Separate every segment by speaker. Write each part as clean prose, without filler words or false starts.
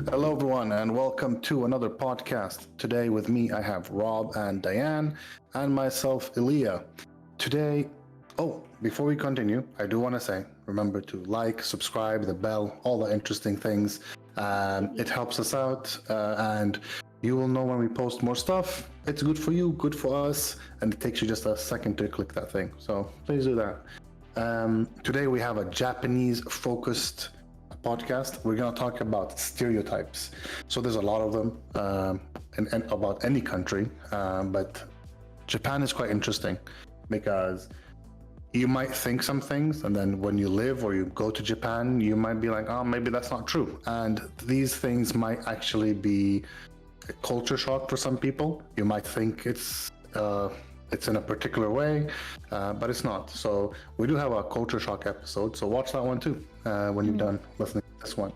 Speaker 1: Hello, everyone, and welcome to another podcast. Today, with me, I have Rob and Diane, and myself, Elia. Today, before we continue, I do want to say remember to like, subscribe, the bell, all the interesting things. It helps us out, and you will know when we post more stuff. It's good for you, good for us, and it takes you just a second to click that thing. So please do that. Today, we have a Japanese focused podcast. We're going to talk about stereotypes. So there's a lot of them and about any country, but Japan is quite interesting because you might think some things, and then when you live or you go to Japan, you might be like, oh, maybe that's not true. And these things might actually be a culture shock for some people. You might think it's in a particular way, but it's not. So we do have a culture shock episode, so watch that one too when you're done listening to this one.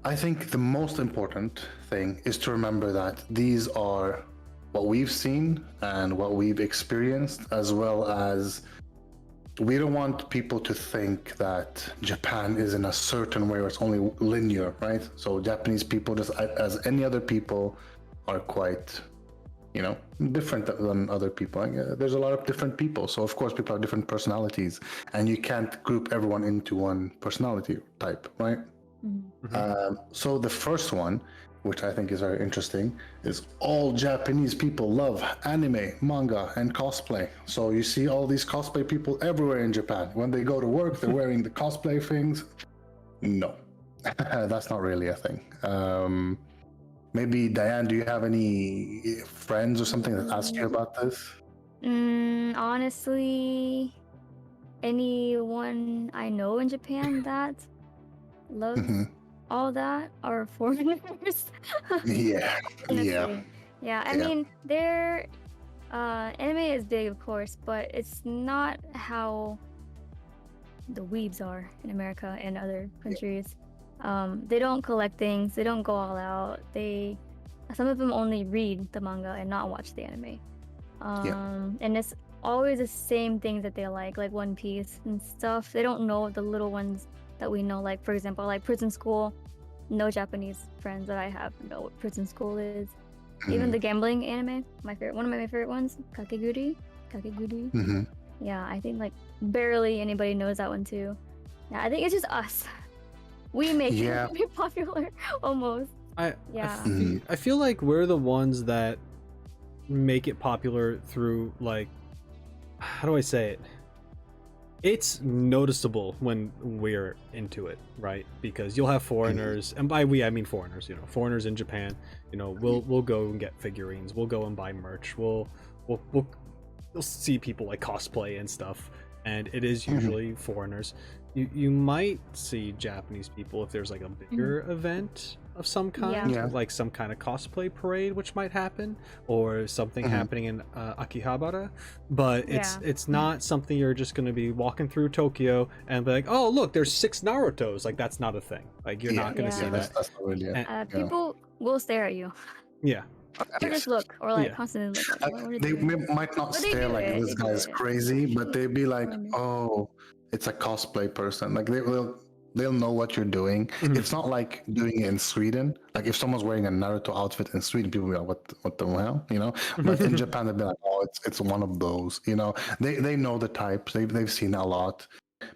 Speaker 1: I think the most important thing is to remember that these are what we've seen and what we've experienced, as well as we don't want people to think that Japan is in a certain way or it's only linear, right? So Japanese people, just as any other people, are quite different than other people. There's a lot of different people, so of course people have different personalities, and you can't group everyone into one personality type, right? So the first one, which I think is very interesting, is all Japanese people love anime, manga, and cosplay. So you see all these cosplay people everywhere in Japan. When they go to work, they're wearing the cosplay things. No, that's not really a thing. Maybe Diane, do you have any friends or something that asked you about this?
Speaker 2: Honestly, anyone I know in Japan that loves all that are foreigners.
Speaker 1: Yeah.
Speaker 2: Honestly. Yeah. I mean, their anime is big, of course, but it's not how the weebs are in America and other countries. They don't collect things. They don't go all out. Some of them only read the manga and not watch the anime. And it's always the same things that they like One Piece and stuff. They don't know the little ones that we know. Like, for example, like Prison School. No Japanese friends that I have know what Prison School is. Even the gambling anime, one of my favorite ones, Kakeguri. Yeah, I think like barely anybody knows that one too. Yeah, I think it's just us. We make it be popular almost.
Speaker 3: I feel like we're the ones that make it popular through, like, how do I say it? It's noticeable when we're into it, right? Because you'll have foreigners, and by we I mean foreigners. Foreigners in Japan. We'll go and get figurines. We'll go and buy merch. We'll see people like cosplay and stuff, and it is usually foreigners. You might see Japanese people if there's like a bigger event of some kind, like some kind of cosplay parade, which might happen, or something happening in Akihabara. But it's not something you're just going to be walking through Tokyo and be like, oh look, there's 6 Narutos. Like, that's not a thing. Like, you're not going to see that.
Speaker 1: That's not really it.
Speaker 2: People will stare at you.
Speaker 3: Yeah.
Speaker 2: Or just look, or like constantly look. Like,
Speaker 1: they might not stare like this guy's crazy, but they'd be like, oh, it's a cosplay person. Like, they'll know what you're doing. It's not like doing it in Sweden. Like, if someone's wearing a Naruto outfit in Sweden, people will be like, what the hell, But in Japan, they'll be like, oh, it's one of those, They know the types. They've seen a lot.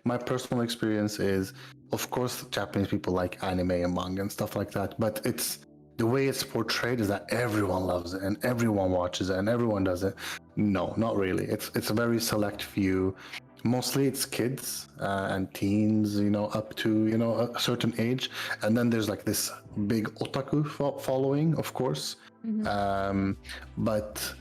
Speaker 1: My personal experience is, of course, Japanese people like anime and manga and stuff like that, but the way it's portrayed is that everyone loves it and everyone watches it and everyone does it. No, not really. It's a very select few. Mostly it's kids and teens, up to, a certain age. And then there's like this big otaku following, of course. But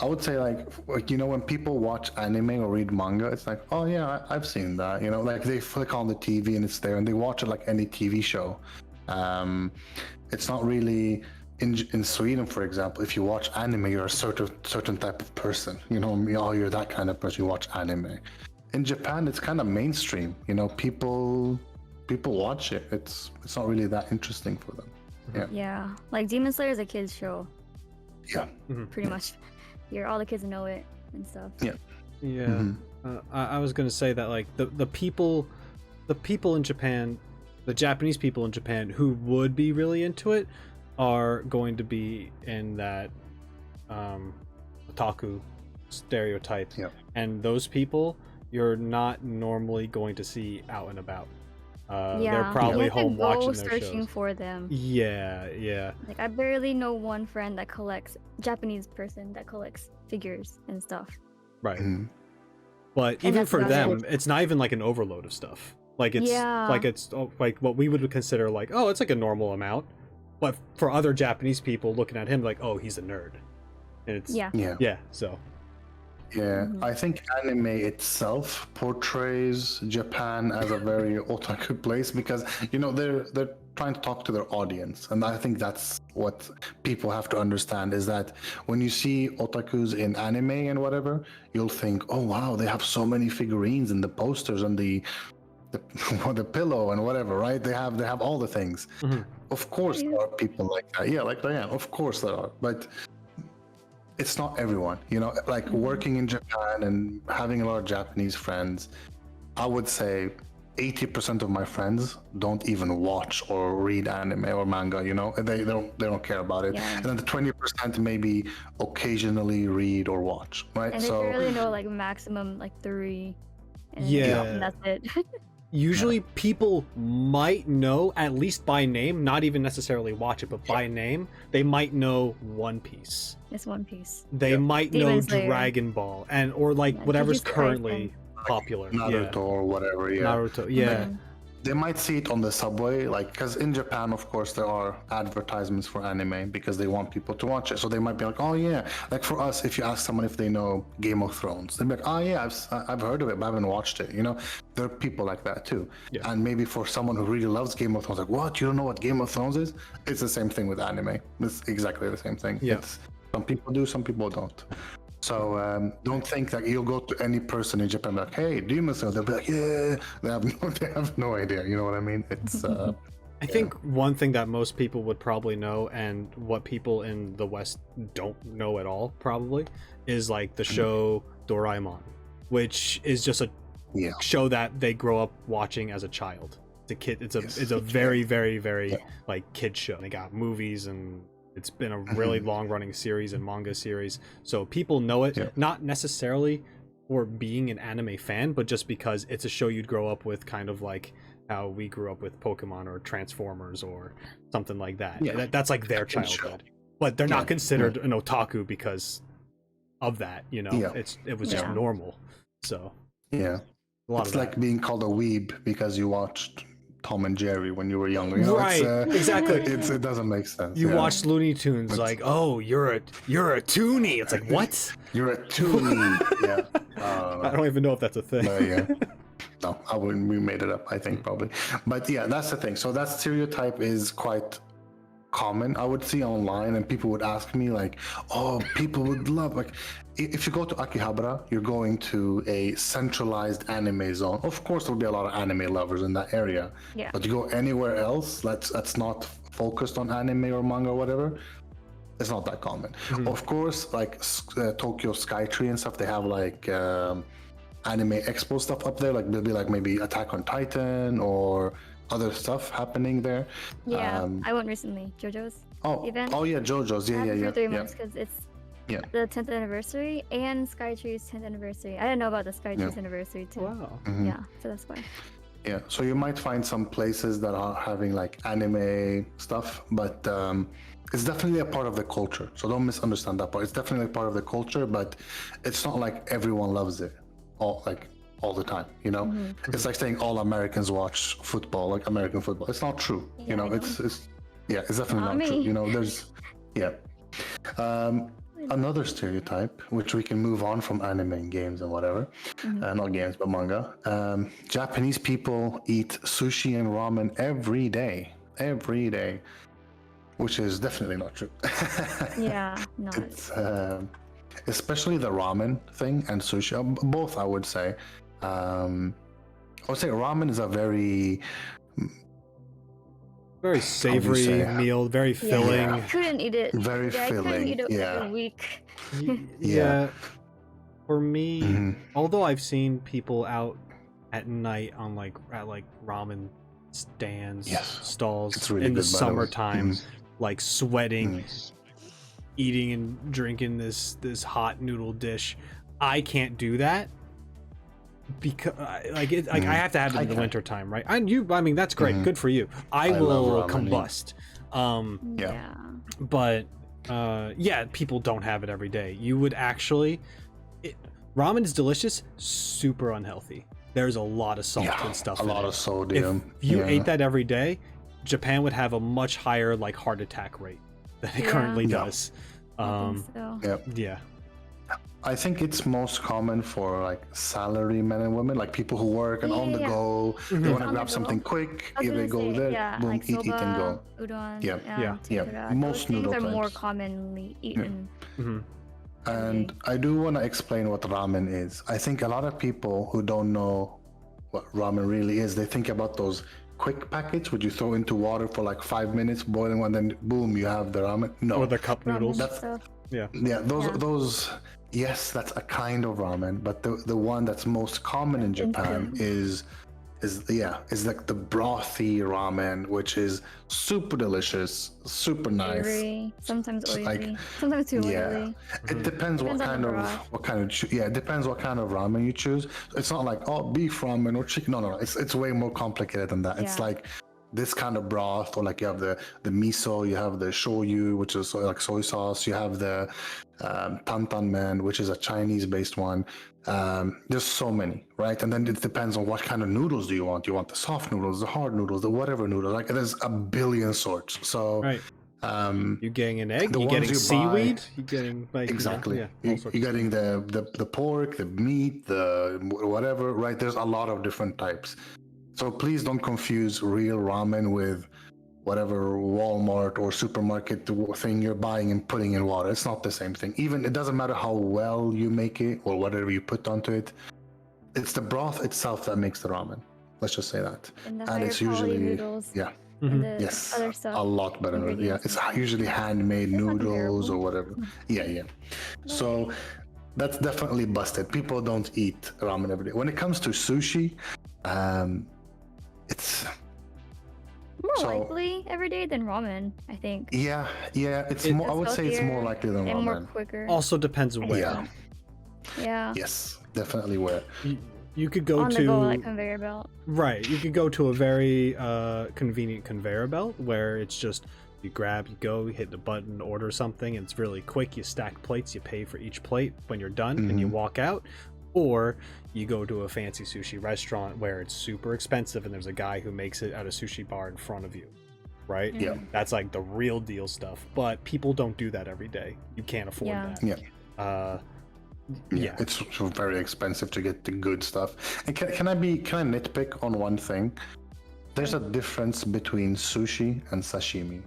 Speaker 1: I would say like, when people watch anime or read manga, it's like, oh yeah, I've seen that. Like they flick on the TV and it's there and they watch it like any TV show. It's not really in Sweden, for example. If you watch anime, you're a certain type of person. You're that kind of person. You watch anime. In Japan, it's kind of mainstream. People watch it. It's not really that interesting for them.
Speaker 2: Yeah, like Demon Slayer is a kids show.
Speaker 1: Yeah.
Speaker 2: Pretty much. All the kids know it and stuff.
Speaker 3: I was gonna say that like the people in Japan the Japanese people in Japan who would be really into it are going to be in that otaku stereotype, and those people you're not normally going to see out and about. They're probably
Speaker 2: you have
Speaker 3: home
Speaker 2: to go
Speaker 3: watching their
Speaker 2: searching
Speaker 3: shows.
Speaker 2: for them.
Speaker 3: Yeah.
Speaker 2: Like I barely know one friend that collects Japanese person that collects figures and stuff.
Speaker 3: Right.
Speaker 1: Mhm.
Speaker 3: But
Speaker 2: And
Speaker 3: even
Speaker 2: that's
Speaker 3: for
Speaker 2: about
Speaker 3: them,
Speaker 2: it.
Speaker 3: it's not even like an overload of stuff. Like it's like what we would consider like, oh, it's like a normal amount. But for other Japanese people looking at him like, oh, he's a nerd. And it's so
Speaker 1: Yeah, I think anime itself portrays Japan as a very otaku place because they're trying to talk to their audience, and I think that's what people have to understand is that when you see otakus in anime and whatever, you'll think, oh wow, they have so many figurines and the posters and the pillow and whatever, right? They have all the things. Of course, there are people like that. Yeah, like Diane. Of course there are, but it's not everyone, like working in Japan and having a lot of Japanese friends. I would say 80% of my friends don't even watch or read anime or manga, they don't care about it. And then the 20% maybe occasionally read or watch, right?
Speaker 2: And they barely know like maximum like 3. And that's it.
Speaker 3: Usually people might know, at least by name, not even necessarily watch it, but by name, they might know One Piece.
Speaker 2: It's One Piece.
Speaker 3: They might
Speaker 2: Demon
Speaker 3: know
Speaker 2: Slayer.
Speaker 3: Dragon Ball, or like whatever's
Speaker 2: Jujutsu
Speaker 3: currently popular.
Speaker 1: Naruto or whatever,
Speaker 3: Naruto,
Speaker 1: They might see it on the subway, like, because in Japan, of course, there are advertisements for anime because they want people to watch it. So they might be like, oh yeah, like for us, if you ask someone if they know Game of Thrones, they'd be like, oh yeah, I've heard of it, but I haven't watched it. There are people like that too. And maybe for someone who really loves Game of Thrones, like, what? You don't know what Game of Thrones is? It's the same thing with anime. It's exactly the same thing. Some people do, some people don't. So don't think that you'll go to any person in Japan like, hey, Demon Slayer. They'll be like, yeah. They have no idea. You know what I mean? It's.
Speaker 3: I think one thing that most people would probably know, and what people in the West don't know at all, probably, is like the show Doraemon, which is just a show that they grow up watching as a child. It's a kid. It's a very, very, very like kid show. They got movies and. It's been a really long-running series and manga series, so people know it, not necessarily for being an anime fan, but just because it's a show you'd grow up with, kind of like how we grew up with Pokemon or Transformers or something like that. That's like their childhood, but they're not considered an otaku because of that. It was just normal. So
Speaker 1: it's like being called a weeb because you watched Tom and Jerry when you were younger,
Speaker 3: right? Exactly.
Speaker 1: It doesn't make sense.
Speaker 3: You watched Looney Tunes, like, oh, you're a toonie. It's like, what?
Speaker 1: You're a toonie.
Speaker 3: I don't even know if that's a thing.
Speaker 1: No, I wouldn't. We made it up, I think, probably. But that's the thing. So that stereotype is quite common, I would see online, and people would ask me like, oh, people would love, like, if you go to Akihabara, you're going to a centralized anime zone. Of course there'll be a lot of anime lovers in that area, but you go anywhere else that's not focused on anime or manga or whatever, it's not that common. Of course, like Tokyo Skytree and stuff, they have like anime expo stuff up there, like there'll be like maybe Attack on Titan or other stuff happening there.
Speaker 2: I went recently. JoJo's event.
Speaker 1: Oh yeah, JoJo's.
Speaker 2: For 3 months because it's the 10th anniversary and Skytree's 10th anniversary. I didn't know about the Skytree's anniversary too.
Speaker 3: Wow.
Speaker 2: Yeah, so that's why.
Speaker 1: Yeah, so you might find some places that are having like anime stuff, but it's definitely a part of the culture. So don't misunderstand that part. It's definitely a part of the culture, but it's not like everyone loves it all the time, It's like saying all Americans watch football, like American football. It's not true, it's definitely not true. There's another stereotype, which we can move on from anime and games and whatever, not games but manga. Japanese people eat sushi and ramen every day, which is definitely not true.
Speaker 2: No.
Speaker 1: It's especially the ramen thing and sushi, both, I would say. I would say ramen is a very
Speaker 3: savory meal, very filling.
Speaker 2: I couldn't eat it.
Speaker 1: Very filling.
Speaker 2: I couldn't eat it for a week.
Speaker 3: For me, although I've seen people out at night on at ramen stands,
Speaker 1: Yes.
Speaker 3: stalls
Speaker 1: It's really
Speaker 3: in the
Speaker 1: good, by the way.
Speaker 3: summertime,
Speaker 1: Mhm.
Speaker 3: like sweating, eating and drinking this hot noodle dish. I can't do that because I have to have it
Speaker 1: I
Speaker 3: in the
Speaker 1: can.
Speaker 3: winter time, right? I mean that's great,
Speaker 1: Mhm.
Speaker 3: good for you. I
Speaker 1: I
Speaker 3: will
Speaker 1: love ramen, yeah.
Speaker 3: combust.
Speaker 1: Yeah.
Speaker 3: But yeah, people don't have it every day. You would actually ramen is delicious, super unhealthy. There's a lot of salt and stuff
Speaker 1: a
Speaker 3: in
Speaker 1: lot
Speaker 3: it.
Speaker 1: of sodium.
Speaker 3: If you
Speaker 1: yeah.
Speaker 3: ate that every day, Japan would have a much higher like heart attack rate than it currently
Speaker 1: Yeah.
Speaker 3: does.
Speaker 2: I think so.
Speaker 1: Yep.
Speaker 3: Yeah.
Speaker 1: I think it's most common for like salary men and women, like people who work and on the
Speaker 2: Yeah.
Speaker 1: go. They
Speaker 3: Mhm.
Speaker 1: want to
Speaker 2: On the
Speaker 1: grab
Speaker 2: go.
Speaker 1: something quick.
Speaker 2: I was
Speaker 1: If they
Speaker 2: gonna
Speaker 1: go
Speaker 2: say,
Speaker 1: there,
Speaker 2: yeah,
Speaker 1: boom,
Speaker 2: like
Speaker 1: eat and go.
Speaker 2: soba, udon,
Speaker 1: Yeah.
Speaker 2: and
Speaker 3: Yeah.
Speaker 2: tempura.
Speaker 1: Most
Speaker 2: Those things
Speaker 1: noodle
Speaker 2: are more
Speaker 1: types.
Speaker 2: commonly eaten.
Speaker 3: Mhm.
Speaker 1: And I do want to explain what ramen is. I think a lot of people who don't know what ramen really is, they think about those quick packets which you throw into water for like 5 minutes, boiling, and then boom, you have the ramen. No,
Speaker 3: Or the cup noodles.
Speaker 2: Ramen stuff.
Speaker 1: yeah,
Speaker 2: Yeah.
Speaker 1: those. Yes, that's a kind of ramen, but the one that's most common in Japan
Speaker 2: Instant.
Speaker 1: is like the brothy ramen, which is super delicious, super nice.
Speaker 2: Oily, sometimes
Speaker 1: It's
Speaker 2: oily,
Speaker 1: like-
Speaker 2: sometimes too
Speaker 1: Yeah.
Speaker 2: oily.
Speaker 1: It depends
Speaker 2: Depends
Speaker 1: what
Speaker 2: on
Speaker 1: kind
Speaker 2: the
Speaker 1: of
Speaker 2: broth.
Speaker 1: it depends what kind of ramen you choose. It's not like beef ramen or chicken. No. It's way more complicated than that. It's
Speaker 2: Yeah.
Speaker 1: like this kind of broth, or like you have the miso, you have the shoyu, which is like soy sauce. You have the tantan men, which is a Chinese-based one. There's so many, right? And then it depends on what kind of noodles do you want. You want the soft noodles, the hard noodles, the whatever noodles. Like there's a billion sorts. So.
Speaker 3: Right. You getting an egg?
Speaker 1: The
Speaker 3: You
Speaker 1: ones
Speaker 3: getting
Speaker 1: you
Speaker 3: seaweed?
Speaker 1: buy-
Speaker 3: You getting like
Speaker 1: Exactly.
Speaker 3: yeah, all sorts
Speaker 1: You're
Speaker 3: of
Speaker 1: getting the pork, the meat, the whatever, right? There's a lot of different types. So please don't confuse real ramen with whatever Walmart or supermarket thing you're buying and putting in water. It's not the same thing. Even it doesn't matter how well you make it or whatever you put onto it. It's the broth itself that makes the ramen. Let's just say that.
Speaker 2: And the
Speaker 1: And
Speaker 2: higher
Speaker 1: it's
Speaker 2: quality
Speaker 1: usually
Speaker 2: noodles.
Speaker 1: yeah.
Speaker 2: And
Speaker 3: Mhm.
Speaker 2: the
Speaker 1: Yes,
Speaker 2: other stuff.
Speaker 1: a lot better. Yeah,
Speaker 2: ingredients
Speaker 1: it's
Speaker 2: and stuff.
Speaker 1: usually handmade
Speaker 2: It's not
Speaker 1: noodles or
Speaker 2: comparable.
Speaker 1: whatever. Yeah. So that's definitely busted. People don't eat ramen every day. When it comes to sushi, it's
Speaker 2: More
Speaker 1: So-
Speaker 2: likely every day than ramen, I think.
Speaker 1: yeah. It's
Speaker 3: It-
Speaker 1: more. I would say it's more
Speaker 2: healthier
Speaker 1: likely than
Speaker 2: And more
Speaker 1: ramen.
Speaker 2: quicker.
Speaker 3: Also depends
Speaker 2: I
Speaker 3: where.
Speaker 2: think. Yeah.
Speaker 1: Yes, definitely where.
Speaker 3: You could go
Speaker 2: On
Speaker 3: to
Speaker 2: the go, like conveyor belt.
Speaker 3: right. You could go to a very convenient conveyor belt where it's just you grab, you go, you hit the button, order something, and it's really quick. You stack plates, you pay for each plate when you're done, and you
Speaker 1: Mhm.
Speaker 3: walk out. Or you go to a fancy sushi restaurant where it's super expensive and there's a guy who makes it at a sushi bar in front of you, right?
Speaker 1: Yeah.
Speaker 3: That's like the real deal stuff. But people don't do that every day. You can't afford
Speaker 2: Yeah.
Speaker 3: that.
Speaker 1: Yeah.
Speaker 3: Yeah.
Speaker 1: It's very expensive to get the good stuff. And can I nitpick on one thing? There's a difference between sushi and sashimi.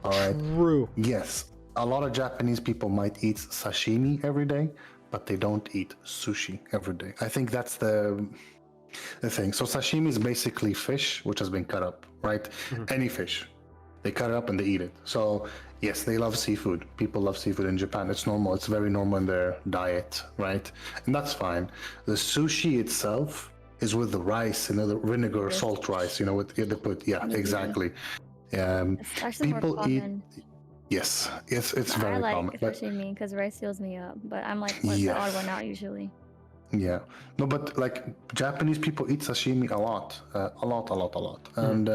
Speaker 1: All right.
Speaker 3: True.
Speaker 1: Yes, a lot of Japanese people might eat sashimi every day, but they don't eat sushi every day. I think that's the thing. So sashimi is basically fish which has been cut up, right?
Speaker 3: Mhm.
Speaker 1: Any fish. They cut it up and they eat it. So yes, they love seafood. People love seafood in Japan. It's normal. It's very normal in their diet, right? And that's fine. The sushi itself is with the rice, the vinegar,
Speaker 2: Yes.
Speaker 1: salt rice, with they put, yeah,
Speaker 2: Mhm.
Speaker 1: exactly.
Speaker 2: It's actually
Speaker 1: People
Speaker 2: more
Speaker 1: eat-
Speaker 2: common.
Speaker 1: Yes, it's
Speaker 2: I
Speaker 1: very
Speaker 2: like
Speaker 1: common. But
Speaker 2: sashimi because rice fills me up, but I'm like the
Speaker 1: Yes.
Speaker 2: odd one out usually.
Speaker 1: yeah, no, but like Japanese people eat sashimi a lot, and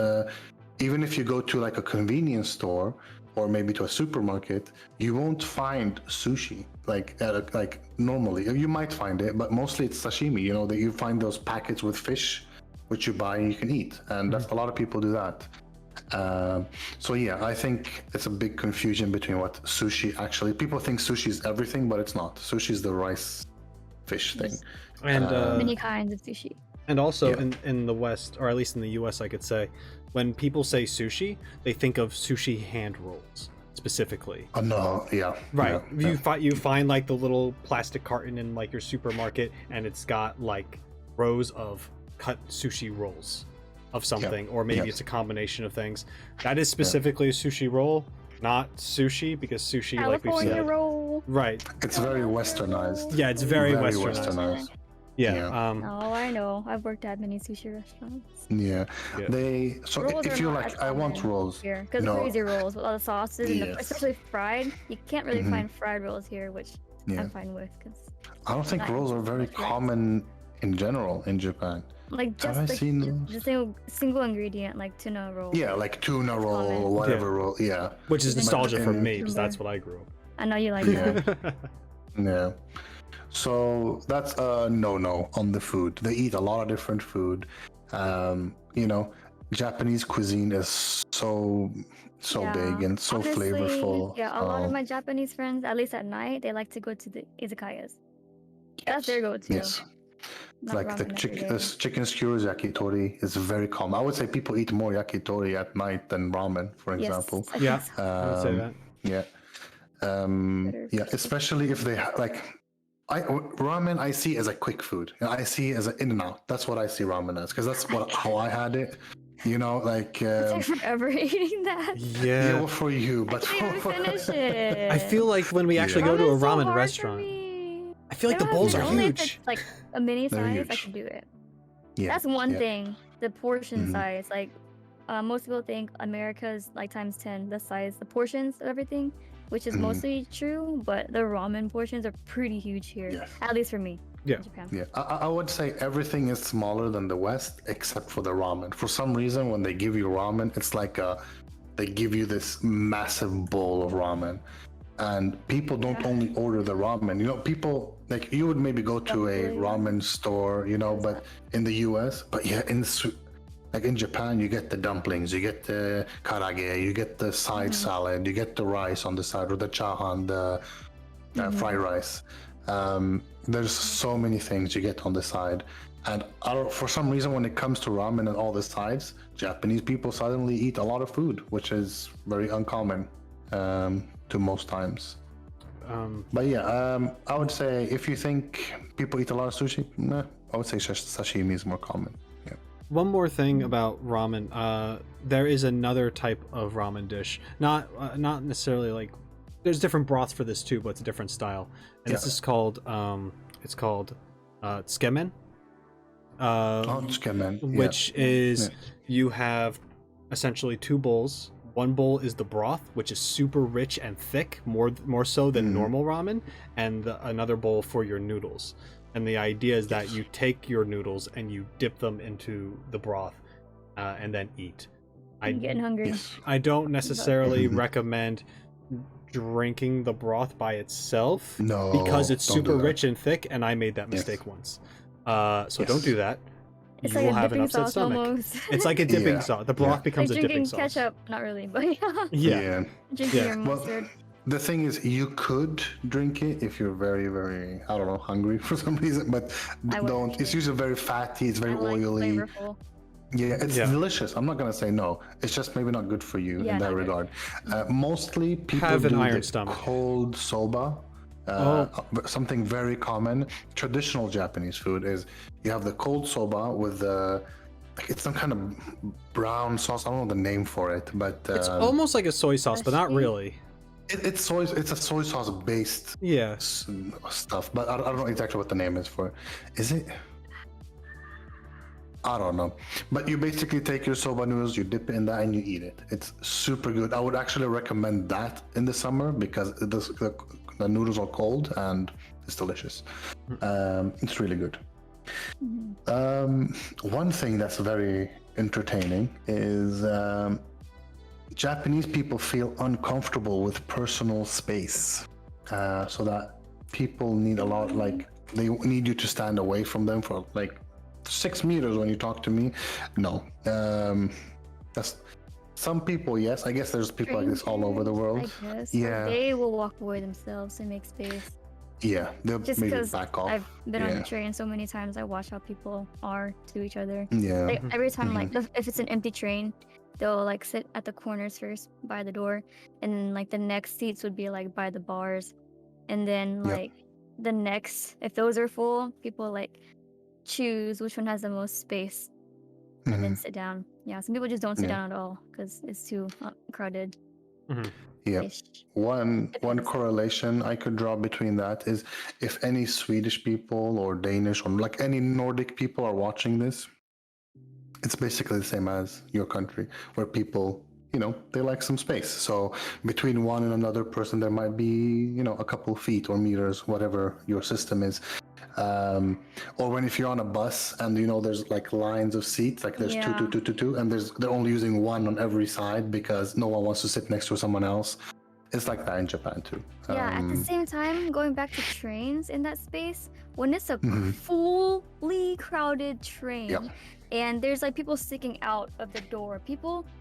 Speaker 1: even if you go to like a convenience store or maybe to a supermarket, you won't find sushi like normally. You might find it, but mostly it's sashimi. That you find those packets with fish, which you buy and you can eat, and that's a lot of people do that. So yeah, I think it's a big confusion between what sushi actually. People think sushi is everything, but it's not. Sushi is the rice fish thing.
Speaker 3: And
Speaker 2: Many kinds of sushi.
Speaker 3: and also
Speaker 1: Yeah.
Speaker 3: in the West, or at least in the US, I could say, when people say sushi, they think of sushi hand rolls specifically.
Speaker 1: Oh no, yeah,
Speaker 3: Right.
Speaker 1: yeah.
Speaker 3: You find like the little plastic carton in like your supermarket, and it's got like rows of cut sushi rolls of something, or maybe
Speaker 1: Yeah.
Speaker 3: it's a combination of things. That is specifically a sushi roll, not sushi, because sushi, like we've
Speaker 2: California
Speaker 3: said,
Speaker 2: roll.
Speaker 3: right?
Speaker 1: It's very westernized.
Speaker 3: Yeah, it's very westernized. Yeah.
Speaker 2: Oh, I know. I've worked at many sushi restaurants.
Speaker 1: Yeah.
Speaker 3: Yeah.
Speaker 1: So
Speaker 2: Rolls
Speaker 1: if
Speaker 2: are
Speaker 1: you're
Speaker 2: not
Speaker 1: like,
Speaker 2: as
Speaker 1: I want
Speaker 2: common
Speaker 1: rolls.
Speaker 2: here because
Speaker 1: No.
Speaker 2: crazy rolls with all the sauces and
Speaker 1: Yes.
Speaker 2: especially fried. You can't really
Speaker 1: Mhm.
Speaker 2: find fried rolls here, which
Speaker 1: Yeah.
Speaker 2: I'm fine with because
Speaker 1: I don't think
Speaker 2: not
Speaker 1: rolls are
Speaker 2: into
Speaker 1: very
Speaker 2: much rice.
Speaker 1: common in general in Japan.
Speaker 2: like
Speaker 1: Have
Speaker 2: just
Speaker 1: I
Speaker 2: like
Speaker 1: seen
Speaker 2: just
Speaker 1: those?
Speaker 2: single ingredient like tuna roll.
Speaker 1: Yeah, like tuna
Speaker 2: That's
Speaker 1: roll,
Speaker 2: common.
Speaker 1: whatever roll. Yeah.
Speaker 3: Which is
Speaker 2: Even
Speaker 3: nostalgia for
Speaker 1: in-
Speaker 3: me because that's
Speaker 2: Cucumber.
Speaker 3: what I grew up.
Speaker 2: I know you like
Speaker 1: Yeah.
Speaker 2: that.
Speaker 1: Yeah. So that's a no on the food. They eat a lot of different food. You know, Japanese cuisine is so
Speaker 2: Yeah.
Speaker 1: big and so
Speaker 2: Honestly,
Speaker 1: flavorful.
Speaker 2: yeah, a lot of my Japanese friends, at least at night, they like to go to the izakayas. That's their go-to.
Speaker 1: Yes.
Speaker 2: Not
Speaker 1: Like the
Speaker 2: ramen every day.
Speaker 1: chicken skewers yakitori is very common. I would say people eat more yakitori at night than ramen, for
Speaker 2: Yes,
Speaker 1: example.
Speaker 2: I
Speaker 3: Yeah.
Speaker 2: think so.
Speaker 3: I would say that.
Speaker 1: Yeah.
Speaker 2: Better
Speaker 1: Yeah,
Speaker 2: for
Speaker 1: especially if they like ramen I see as a quick food. I see it as an in and out. That's what I see ramen as because that's how I had it. You know, like
Speaker 2: It takes forever eating that.
Speaker 1: yeah, well, for you,
Speaker 2: I
Speaker 1: but
Speaker 2: can't even finish it.
Speaker 3: I feel like when we actually
Speaker 1: Yeah.
Speaker 3: go to a
Speaker 2: Ramen's so
Speaker 3: ramen
Speaker 2: hard for
Speaker 3: restaurant,
Speaker 2: me.
Speaker 3: I feel like
Speaker 2: They
Speaker 3: the
Speaker 2: don't have
Speaker 3: bowls
Speaker 2: to-
Speaker 3: are
Speaker 2: only if
Speaker 3: huge.
Speaker 2: it's like a mini
Speaker 1: They're
Speaker 2: size, I
Speaker 1: huge.
Speaker 2: can do it.
Speaker 1: Yeah,
Speaker 2: That's one
Speaker 1: yeah.
Speaker 2: thing. The portion
Speaker 1: Mhm.
Speaker 2: size, like most people think America's like times 10 the size, the portions of everything, which is
Speaker 1: Mhm.
Speaker 2: mostly true. But the ramen portions are pretty huge here,
Speaker 1: Yes.
Speaker 2: at least for me.
Speaker 3: Yeah.
Speaker 2: In Japan.
Speaker 1: Yeah, I would say everything is smaller than the West except for the ramen. For some reason, when they give you ramen, it's like they give you this massive bowl of ramen. And people don't
Speaker 2: Yeah.
Speaker 1: only order the ramen. You know, people like you would maybe go to a
Speaker 2: Dumpling.
Speaker 1: ramen store, you know, but in the US, but yeah, like in Japan, you get the dumplings, you get the karage, you get the side salad, you get the rice on the side or the chahan, the fried rice. There's so many things you get on the side, and for some reason, when it comes to ramen and all the sides, Japanese people suddenly eat a lot of food, which is very uncommon to most times. But yeah, I would say if you think people eat a lot of sushi, I would say sashimi is more common. Yeah.
Speaker 3: One more thing about ramen. There is another type of ramen dish. Not necessarily like. There's different broths for this too, but it's a different style. And this is called tsukemen.
Speaker 1: Tsukemen,
Speaker 3: Which is you have essentially two bowls. One bowl is the broth, which is super rich and thick, more so than normal ramen, and another bowl for your noodles. And the idea is that you take your noodles and you dip them into the broth, and then eat.
Speaker 2: I'm getting hungry.
Speaker 3: I don't necessarily recommend drinking the broth by itself because it's super rich and thick, and I made that mistake once. So don't do that.
Speaker 2: It's
Speaker 3: You
Speaker 2: like
Speaker 3: will
Speaker 2: a
Speaker 3: have an
Speaker 2: dipping
Speaker 3: upset
Speaker 2: sauce
Speaker 3: stomach.
Speaker 2: almost.
Speaker 3: It's like a dipping sauce. The broth becomes
Speaker 2: like
Speaker 3: a dipping
Speaker 2: drinking
Speaker 3: sauce.
Speaker 2: ketchup, not really, but
Speaker 3: Yeah.
Speaker 2: drinking your mustard.
Speaker 1: The thing is, you could drink it if you're very, very, I don't know, hungry for some reason, but don't. It's usually very fatty, it's very oily.
Speaker 2: Flavorful.
Speaker 1: Yeah, it's delicious. I'm not going to say no. It's just maybe not good for you in that regard. Mostly people
Speaker 3: Have an
Speaker 1: do
Speaker 3: iron
Speaker 1: the
Speaker 3: stomach.
Speaker 1: cold soba. Something very common. Traditional Japanese food is you have the cold soba with it's some kind of brown sauce. I don't know the name for it, but
Speaker 3: It's almost like a soy sauce, but not really.
Speaker 1: It's a soy sauce based stuff, but I don't know exactly what the name is for it. Is it? I don't know. But you basically take your soba noodles, you dip it in that, and you eat it. It's super good. I would actually recommend that in the summer because the noodles are cold and it's delicious. It's really good. One thing that's very entertaining is Japanese people feel uncomfortable with personal space. So that people need a lot, like, they need you to stand away from them for like 6 meters when you talk to me. No. That's some people, yes. I guess there's people like this all over the world.
Speaker 2: I guess.
Speaker 1: Yeah.
Speaker 2: They will walk away themselves and make space.
Speaker 1: Yeah, they'll
Speaker 2: Just
Speaker 1: maybe
Speaker 2: because
Speaker 1: back off.
Speaker 2: I've been on the train so many times, I watch how people are to each other.
Speaker 1: Yeah.
Speaker 2: Like, every time, like, if it's an empty train, they'll like sit at the corners first by the door, and then like the next seats would be like by the bars, and then like the next, if those are full, people like choose which one has the most space and then sit down. Yeah, some people just don't sit down at all because it's too crowded.
Speaker 1: Yeah.
Speaker 2: Ish.
Speaker 1: One
Speaker 2: Depends.
Speaker 1: correlation I could draw between that is if any Swedish people or Danish or like any Nordic people are watching this, it's basically the same as your country, where people, they like some space. So between one and another person, there might be, a couple feet or meters, whatever your system is. Or when if you're on a bus and there's like lines of seats, like there's
Speaker 2: Yeah.
Speaker 1: two, and they're only using one on every side because no one wants to sit next to someone else. It's like that in Japan too.
Speaker 2: Yeah, at the same time, going back to trains in that space, when it's a fully crowded train,
Speaker 1: Yeah.
Speaker 2: and there's like people sticking out of the door,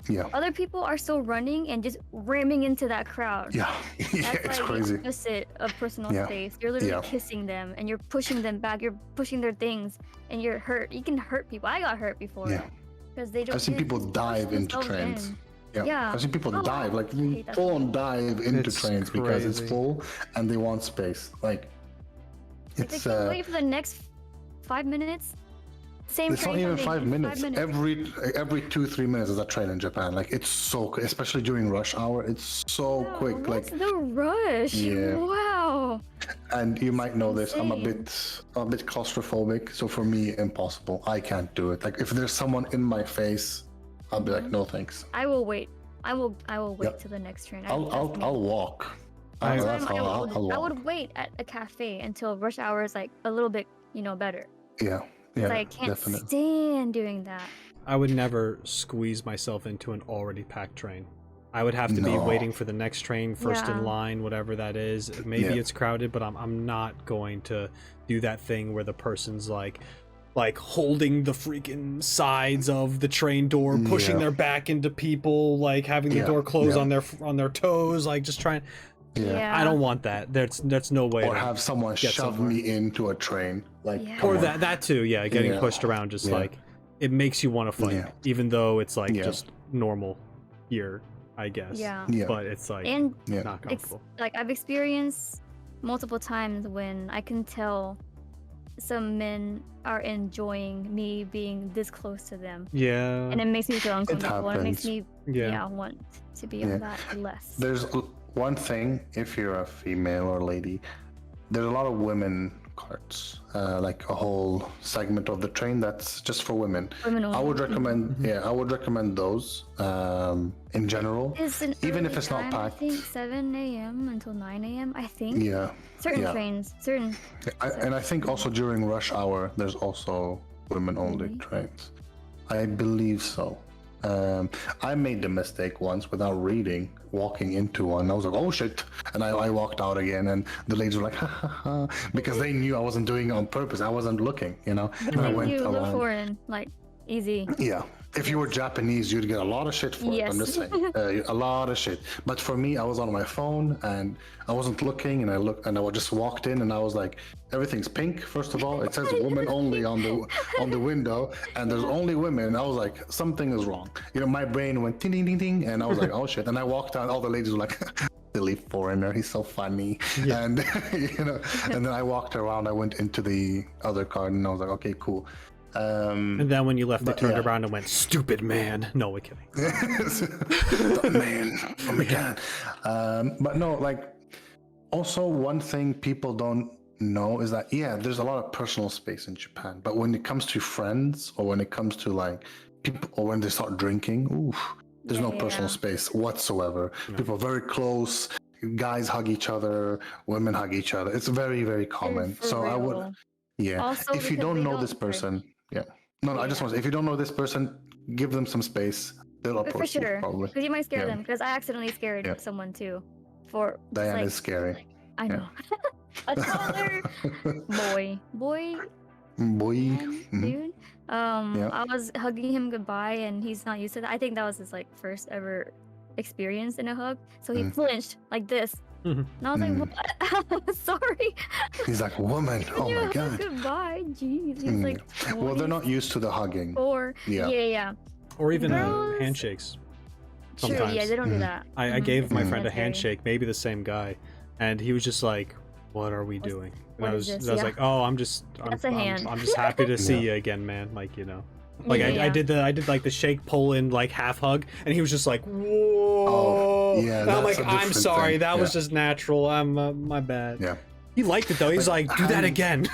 Speaker 1: Yeah.
Speaker 2: other people are still running and just ramming into that crowd.
Speaker 1: Yeah. Yeah,
Speaker 2: That's
Speaker 1: it's
Speaker 2: like
Speaker 1: crazy.
Speaker 2: the opposite of personal
Speaker 1: Yeah.
Speaker 2: space. You're literally
Speaker 1: Yeah.
Speaker 2: kissing them and you're pushing them back. You're pushing their things and you're hurt. You can hurt people. I got hurt before.
Speaker 1: Yeah.
Speaker 2: Because they don't.
Speaker 1: I've seen
Speaker 2: they
Speaker 1: people
Speaker 2: just push
Speaker 1: dive into
Speaker 2: themselves
Speaker 1: trains.
Speaker 2: in.
Speaker 1: Yeah.
Speaker 2: Yeah.
Speaker 1: I've seen people
Speaker 2: Oh,
Speaker 1: dive, like
Speaker 2: I hate that
Speaker 1: full on dive into
Speaker 3: It's
Speaker 1: trains because it's
Speaker 3: crazy.
Speaker 1: full and they want space. Like,
Speaker 2: Like, they
Speaker 1: it's
Speaker 2: can wait for the next 5 minutes. Same
Speaker 1: it's
Speaker 2: train
Speaker 1: not even
Speaker 2: coming
Speaker 1: 5
Speaker 2: in
Speaker 1: minutes.
Speaker 2: 5 minutes.
Speaker 1: Every 2-3 minutes is a train in Japan. Like it's so, especially during rush hour, it's so
Speaker 2: Wow,
Speaker 1: quick.
Speaker 2: what's
Speaker 1: Like,
Speaker 2: the rush?
Speaker 1: Yeah.
Speaker 2: Wow.
Speaker 1: and you might know this. I'm
Speaker 2: insane.
Speaker 1: a bit claustrophobic, so for me, impossible. I can't do it. Like if there's someone in my face, I'll be like, no thanks.
Speaker 2: I will wait. I will wait
Speaker 1: Yep.
Speaker 2: till the next train.
Speaker 1: I'll walk.
Speaker 3: I-
Speaker 1: That's how I'll
Speaker 2: I
Speaker 1: walk.
Speaker 2: would wait at a cafe until rush hour is like a little bit, better.
Speaker 1: Yeah.
Speaker 2: 'Cause
Speaker 1: Yeah.
Speaker 2: I can't
Speaker 1: Definitely.
Speaker 2: stand doing that.
Speaker 3: I would never squeeze myself into an already packed train. I would have to be
Speaker 1: No.
Speaker 3: waiting for the next train, first
Speaker 2: Yeah.
Speaker 3: in line, whatever that is. Maybe
Speaker 1: Yeah.
Speaker 3: it's crowded, but I'm not going to do that thing where the person's like holding the freaking sides of the train door, pushing
Speaker 1: Yeah.
Speaker 3: their back into people, like having the
Speaker 1: Yeah.
Speaker 3: door close
Speaker 1: Yeah.
Speaker 3: on their toes, like just trying.
Speaker 1: Yeah.
Speaker 3: I don't want that. That's no way.
Speaker 1: Or
Speaker 3: to
Speaker 1: have someone
Speaker 3: get
Speaker 1: shove
Speaker 3: somewhere.
Speaker 1: me into a train. Like,
Speaker 2: Yeah.
Speaker 1: come
Speaker 3: Or
Speaker 1: on.
Speaker 3: that too, yeah, getting
Speaker 1: Yeah.
Speaker 3: pushed around, just
Speaker 1: Yeah.
Speaker 3: like it makes you want to fight,
Speaker 1: Yeah.
Speaker 3: even though it's like
Speaker 1: Yeah.
Speaker 3: just normal here, I guess.
Speaker 2: Yeah.
Speaker 1: Yeah.
Speaker 3: But it's like
Speaker 2: And
Speaker 1: Yeah.
Speaker 3: not comfortable.
Speaker 2: like I've experienced multiple times when I can tell some men are enjoying me being this close to them.
Speaker 3: Yeah.
Speaker 2: And it makes me feel uncomfortable. It makes
Speaker 1: happens.
Speaker 2: me
Speaker 3: Yeah.
Speaker 2: want to be
Speaker 1: Yeah.
Speaker 2: on that less.
Speaker 1: There's one thing, if you're a female or lady, there's a lot of women carts, like a whole segment of the train that's just for women.
Speaker 2: Women
Speaker 1: I
Speaker 2: only.
Speaker 1: would recommend, I would recommend those in general.
Speaker 2: It's an
Speaker 1: even if
Speaker 2: early
Speaker 1: it's not
Speaker 2: time, I
Speaker 1: packed.
Speaker 2: think 7 a.m. until 9 a.m. I think.
Speaker 1: Yeah,
Speaker 2: Certain
Speaker 1: yeah.
Speaker 2: trains, certain.
Speaker 1: and I think also during rush hour, there's also women-only
Speaker 2: Really?
Speaker 1: trains. I believe so. I made the mistake once without reading, walking into one. I was like, oh shit. And I walked out again, and the ladies were like, ha ha ha, because they knew I wasn't doing it on purpose. I wasn't looking, And I
Speaker 2: If
Speaker 1: went
Speaker 2: you look
Speaker 1: along.
Speaker 2: foreign, like easy.
Speaker 1: Yeah. If you were Japanese, you'd get a lot of shit for it. I'm just
Speaker 2: Yes.
Speaker 1: saying, a lot of shit. But for me, I was on my phone and I wasn't looking, and I looked, and I just walked in, and I was like, everything's pink. First of all, it says women only on the window, and there's only women. And I was like, something is wrong. My brain went ding ding ding ding, and I was like, oh shit. And I walked out. All the ladies were like, silly foreigner, he's so funny.
Speaker 3: Yeah.
Speaker 1: And and then I walked around. I went into the other car, and I was like, okay, cool.
Speaker 3: And then when you left, they
Speaker 1: but
Speaker 3: turned
Speaker 1: yeah.
Speaker 3: around and went, "Stupid man." No, we're kidding.
Speaker 1: Man, oh my god. But no, like, also one thing people don't know is that there's a lot of personal space in Japan, but when it comes to friends, or when it comes to like people, or when they start drinking, there's no personal
Speaker 2: Yeah.
Speaker 1: space whatsoever.
Speaker 3: No.
Speaker 1: People are very close. Guys hug each other, women hug each other. It's very, very common.
Speaker 2: For
Speaker 1: So I would,
Speaker 2: real. Also,
Speaker 1: if you
Speaker 2: because
Speaker 1: don't
Speaker 2: they
Speaker 1: know this
Speaker 2: don't drink.
Speaker 1: person, no, I just want to say, if you don't know this person, give them some space. They'll
Speaker 2: For
Speaker 1: approach you
Speaker 2: sure.
Speaker 1: probably.
Speaker 2: Because you might scare
Speaker 1: Yeah.
Speaker 2: them. Because I accidentally scared
Speaker 1: Yeah.
Speaker 2: someone too. For just,
Speaker 1: Diane
Speaker 2: like,
Speaker 1: is scary.
Speaker 2: I know. A taller boy,
Speaker 1: Boy.
Speaker 2: man,
Speaker 1: Mhm.
Speaker 2: dude.
Speaker 1: Yeah.
Speaker 2: I was hugging him goodbye, and he's not used to that. I think that was his like first ever experience in a hug. So he
Speaker 1: Mm.
Speaker 2: flinched like this,
Speaker 3: Mhm.
Speaker 2: and I was like,
Speaker 1: Mm.
Speaker 2: "What? Sorry."
Speaker 1: He's like, woman. Oh
Speaker 2: You
Speaker 1: my
Speaker 2: hug
Speaker 1: god.
Speaker 2: Goodbye. Jeez. He's
Speaker 1: Mm.
Speaker 2: like.
Speaker 1: Well, they're not used to the hugging.
Speaker 2: 24.
Speaker 1: Yeah.
Speaker 2: Yeah.
Speaker 3: Or even
Speaker 2: Girls-
Speaker 3: handshakes.
Speaker 2: Sure.
Speaker 3: Sometimes.
Speaker 2: Yeah, they don't do
Speaker 1: Mhm.
Speaker 2: that.
Speaker 3: I
Speaker 2: Mhm.
Speaker 3: gave my
Speaker 1: Mhm.
Speaker 3: friend a
Speaker 2: That's very-
Speaker 3: handshake, maybe the same guy, and he was just like, "What are we
Speaker 2: What's-
Speaker 3: doing?" And
Speaker 2: what
Speaker 3: I
Speaker 2: is
Speaker 3: was,
Speaker 2: this?
Speaker 3: I was
Speaker 2: Yeah.
Speaker 3: like, "Oh, I'm
Speaker 2: That's a hand.
Speaker 3: I'm just happy to see
Speaker 1: Yeah.
Speaker 3: you again, man." Like, Like
Speaker 2: Yeah,
Speaker 3: I
Speaker 2: yeah.
Speaker 3: did like the shake, pull in, like half hug, and he was just like, "Whoa!" no.
Speaker 1: Yeah,
Speaker 3: And I'm
Speaker 1: that's
Speaker 3: like,
Speaker 1: a
Speaker 3: I'm
Speaker 1: different
Speaker 3: sorry,
Speaker 1: thing.
Speaker 3: that was
Speaker 1: Yeah.
Speaker 3: just natural. My bad.
Speaker 1: Yeah.
Speaker 3: He liked it though. He's like, do that again.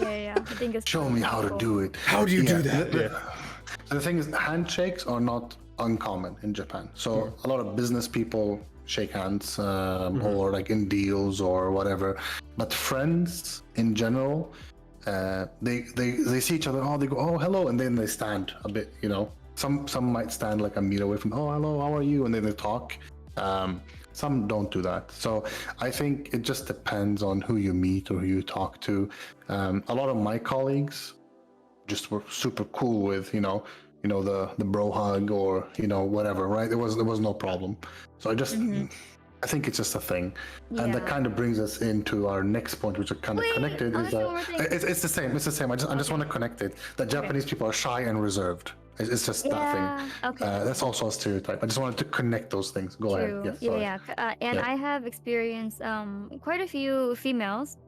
Speaker 2: Yeah. I think it's
Speaker 1: Show me how to
Speaker 2: cool.
Speaker 1: do it.
Speaker 3: How do you do
Speaker 1: Yeah,
Speaker 3: that?
Speaker 1: The thing is, handshakes are not uncommon in Japan. So a lot of business people shake hands, or like in deals or whatever. But friends in general, they see each other. Oh, they go, oh, hello, and then they stand a bit. You know, some might stand like a meter away from. Oh, hello, how are you? And then they talk. Some don't do that. So I think it just depends on who you meet or who you talk to. A lot of my colleagues just were super cool with, the bro hug or, whatever, right? There was no problem. So I think it's just a thing. And that kind of brings us into our next point, which are kind of connected. Is it's the same. It's the same. I just want to connect it. That Japanese people are shy and reserved. It's just that thing.
Speaker 2: Okay.
Speaker 1: That's also a stereotype. I just wanted to connect those things. Go ahead. Yes, sorry.
Speaker 2: And I have experienced quite a few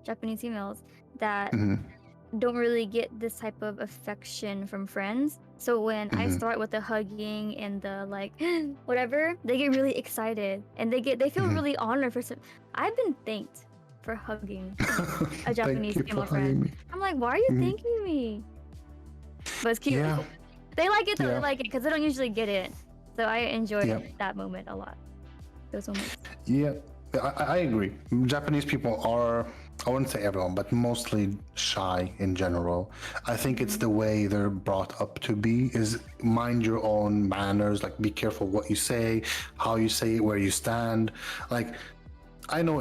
Speaker 2: Japanese females, that don't really get this type of affection from friends. So when I start with the hugging and the like, whatever, they get really excited and they feel really honored for some. I've been thanked for hugging a Japanese female friend. I'm like, why are you thanking me? But it's cute.
Speaker 1: Yeah.
Speaker 2: They like it though. They like it because they don't usually get it. So I enjoyed that moment a lot. Those moments.
Speaker 1: Yeah, I agree. Japanese people are, I wouldn't say everyone, but mostly shy in general. I think it's the way they're brought up to be, is mind your own manners, like be careful what you say, how you say it, where you stand. Like, I know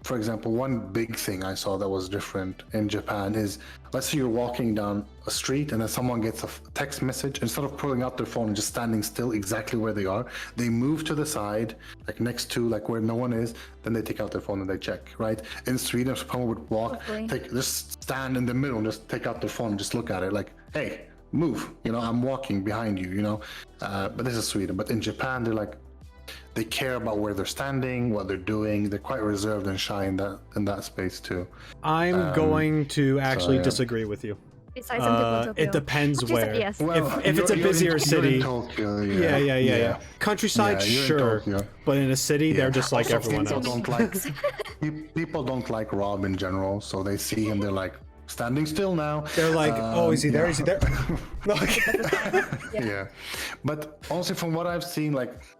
Speaker 1: for example, one big thing I saw that was different in Japan is, let's say you're walking down a street and then someone gets a text message. Instead of pulling out their phone and just standing still exactly where they are, they move to the side, like next to where no one is, then they take out their phone and they check, right? In Sweden, someone would walk, just stand in the middle and just take out their phone and just look at it like, hey, move, I'm walking behind you, but this is Sweden. But in Japan, they're like, they care about where they're standing, what they're doing. They're quite reserved and shy in that space too.
Speaker 3: I'm going to actually disagree with you.
Speaker 2: Besides some people in Tokyo.
Speaker 3: It depends where.
Speaker 2: Yes.
Speaker 1: Well,
Speaker 3: if it's a busier city,
Speaker 1: in Tokyo,
Speaker 3: yeah. Countryside, sure, but in a city, they're just like everyone else.
Speaker 1: People don't like Rob in general, so they see him, they're like, standing still now.
Speaker 3: They're like, oh, is he there? Is he there?
Speaker 1: Yeah. But also from what I've seen,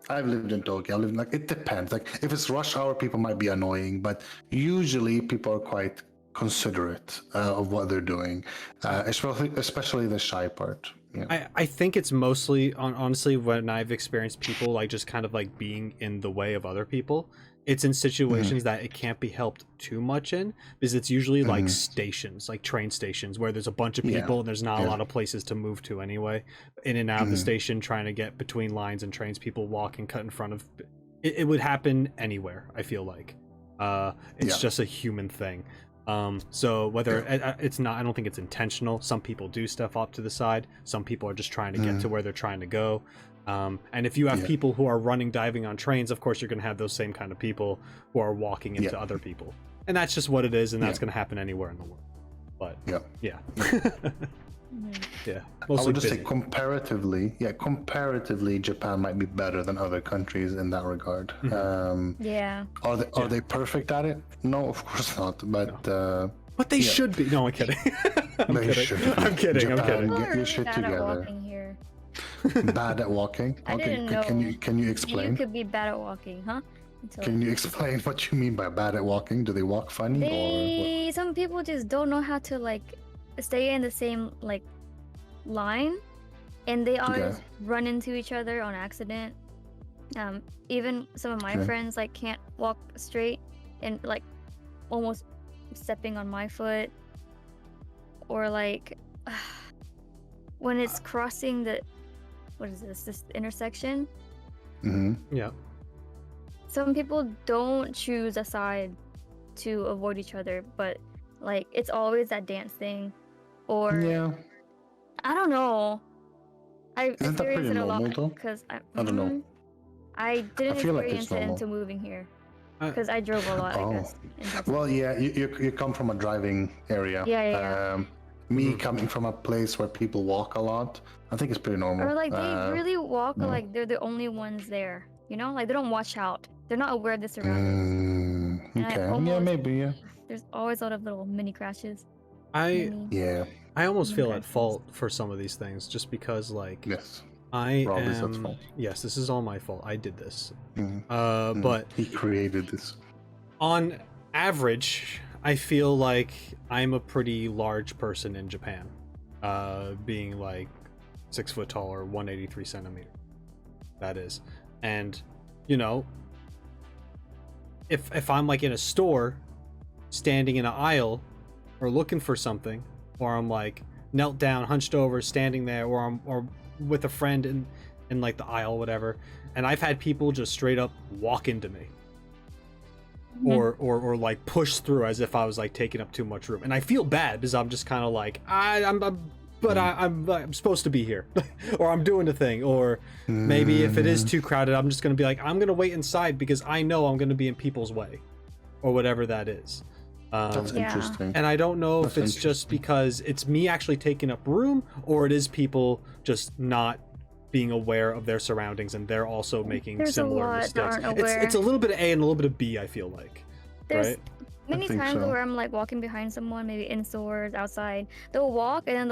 Speaker 1: I've lived in Tokyo. It depends. If it's rush hour, people might be annoying, but usually people are quite considerate of what they're doing, especially the shy part. Yeah.
Speaker 3: I think it's mostly, honestly, when I've experienced people just kind of being in the way of other people, it's in situations that it can't be helped too much in, because it's usually stations, like train stations, where there's a bunch of people and there's not a lot of places to move to anyway. In and out of the station, trying to get between lines and trains, people walking, cut in front of. It would happen anywhere, I feel like. It's just a human thing. So whether it's not, I don't think it's intentional. Some people do step off to the side. Some people are just trying to get to where they're trying to go. And if you have people who are running, diving on trains, of course you're going to have those same kind of people who are walking into other people. And that's just what it is, and that's going to happen anywhere in the world. But yeah.
Speaker 1: I would just say comparatively, Japan might be better than other countries in that regard. Are they perfect at it? No, of course not. But
Speaker 3: but they should be. No, I'm kidding. I'm kidding.
Speaker 1: Japan, get your shit
Speaker 2: Bad at
Speaker 1: together.
Speaker 2: walking here.
Speaker 1: Bad at walking?
Speaker 2: I didn't know.
Speaker 1: Can you explain?
Speaker 2: You could be bad at walking, huh?
Speaker 1: Can you explain what you mean by bad at walking? Do they walk funny or what?
Speaker 2: Some people just don't know how to stay in the same line, and they always run into each other on accident. Even some of my friends can't walk straight and almost stepping on my foot, or when it's crossing this intersection.
Speaker 3: Yeah.
Speaker 2: Some people don't choose a side to avoid each other, but it's always that dance thing, or I don't know. I experienced it a lot because I don't know. I didn't experience it until moving here, because I drove a lot. I guess.
Speaker 1: Well, you come from a driving area.
Speaker 2: Yeah.
Speaker 1: Me coming from a place where people walk a lot, I think it's pretty normal.
Speaker 2: Or like they really walk like they're the only ones there. You know, like they don't watch out. They're not aware of the surroundings.
Speaker 1: Okay. Yeah, maybe. Yeah.
Speaker 2: There's always a lot of little mini crashes.
Speaker 3: I almost feel at
Speaker 2: crashes.
Speaker 3: fault for some of these things just because like
Speaker 1: Yes.
Speaker 3: I
Speaker 1: Rob is at
Speaker 3: am
Speaker 1: fault.
Speaker 3: yes, this is all my fault. I did this.
Speaker 1: Mhm.
Speaker 3: But
Speaker 1: He created this.
Speaker 3: on average, I feel like I'm a pretty large person in Japan, being like 6 foot tall or 183 centimeter. That is, and you know, if I'm like in a store, standing in an aisle, or looking for something, or I'm like knelt down, hunched over, standing there, or with a friend in like the aisle, whatever, and I've had people just straight up walk into me. Or like push through as if I was like taking up too much room, and I feel bad because I'm just kind of like I'm supposed to be here, or I'm doing a thing, or maybe if it is too crowded, I'm just gonna be like I'm gonna wait inside because I know I'm gonna be in people's way, or whatever that is.
Speaker 1: That's interesting.
Speaker 3: And I don't know if it's just because it's me actually taking up room, or it is people just not being aware of their surroundings and they're also making similar mistakes. It's a little bit of A and a little bit of B, I feel like.
Speaker 2: There's
Speaker 3: right?
Speaker 2: many times where I'm like walking behind someone, maybe in stores, outside. They'll walk and then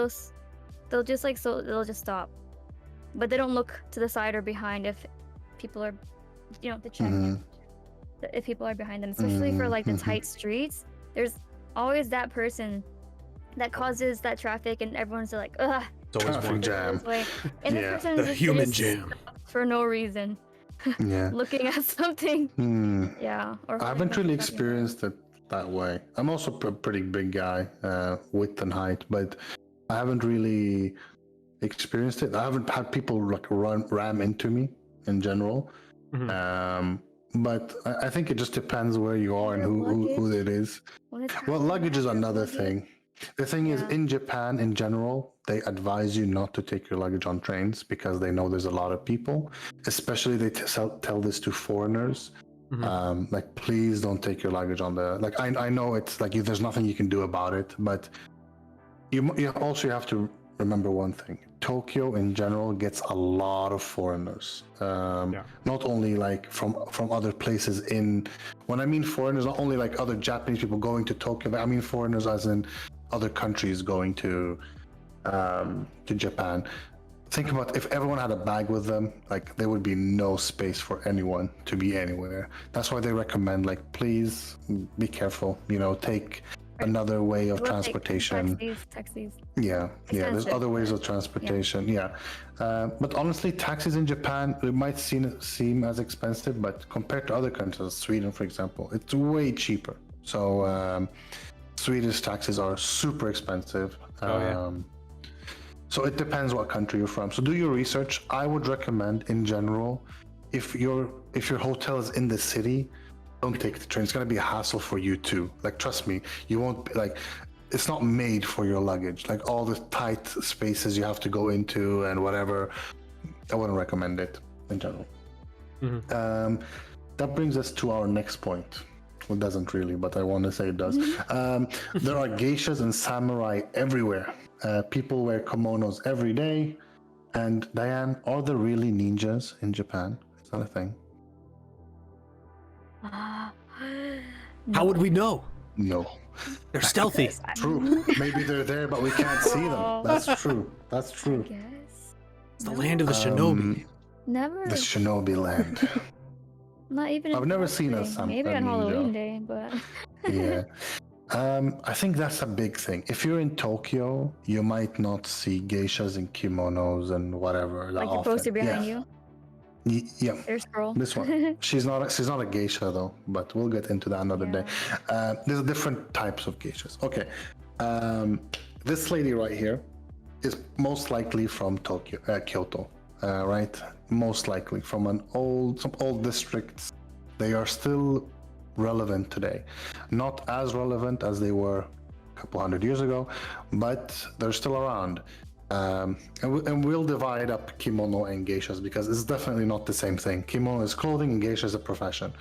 Speaker 2: they'll just like they'll just stop, but they don't look to the side or behind if people are, you know, to check if people are behind them, especially for like the tight streets. There's always that person that causes that traffic, and everyone's like, ugh.
Speaker 1: It's always traffic jam.
Speaker 2: And this person
Speaker 3: the
Speaker 2: is
Speaker 3: human jam
Speaker 2: for no reason. Looking at something. Yeah. Or
Speaker 1: I haven't really experienced it that way. I'm also a pretty big guy, width and height, but I haven't really experienced it. I haven't had people like ram into me in general. But I think it just depends where you are and who it is. Well, luggage is another thing. The thing is, in Japan, in general, they advise you not to take your luggage on trains because they know there's a lot of people. Especially they tell this to foreigners. Like, please don't take your luggage on the... Like, I know it's like there's nothing you can do about it, but you also have to remember one thing. Tokyo, in general, gets a lot of foreigners. Not only like from other places in... When I mean foreigners, not only like other Japanese people going to Tokyo, but I mean foreigners as in other countries going to Japan. Think about if everyone had a bag with them, like there would be no space for anyone to be anywhere. That's why they recommend, like, please be careful, you know, take another way of transportation.
Speaker 2: Taxis.
Speaker 1: Yeah, there's other ways of transportation. But honestly, taxis in Japan, it might seem as expensive, but compared to other countries, Sweden, for example, it's way cheaper. So Swedish taxis are super expensive. So it depends what country you're from. So do your research. I would recommend, in general, if your hotel is in the city, don't take the train. It's gonna be a hassle for you too. Like, trust me, you won't like. It's not made for your luggage. Like all the tight spaces you have to go into and whatever. I wouldn't recommend it in general. That brings us to our next point. Well, it doesn't really, but I want to say it does. There are geishas and samurai everywhere. People wear kimonos every day. And Diane, are there really ninjas in Japan? Is that a thing?
Speaker 3: How would we know?
Speaker 1: No.
Speaker 3: They're stealthy.
Speaker 1: True. Maybe they're there, but we can't see them. That's true. That's true.
Speaker 2: I guess.
Speaker 3: It's the land of the shinobi.
Speaker 2: Never.
Speaker 1: The shinobi land.
Speaker 2: Not even.
Speaker 1: I've never seen a samurai.
Speaker 2: Maybe on Halloween day, but.
Speaker 1: Yeah. I think that's a big thing. If you're in Tokyo, you might not see geishas in kimonos and whatever.
Speaker 2: Like the poster behind you.
Speaker 1: Yeah.
Speaker 2: There's girl.
Speaker 1: This one. She's not a geisha though, but we'll get into that another day. There's different types of geishas. Okay. This lady right here is most likely from Kyoto, right? Most likely from some old districts. They are still relevant today. Not as relevant as they were a couple hundred years ago, but they're still around. And we'll divide up kimono and geishas because it's definitely not the same thing. Kimono is clothing and geisha is a profession.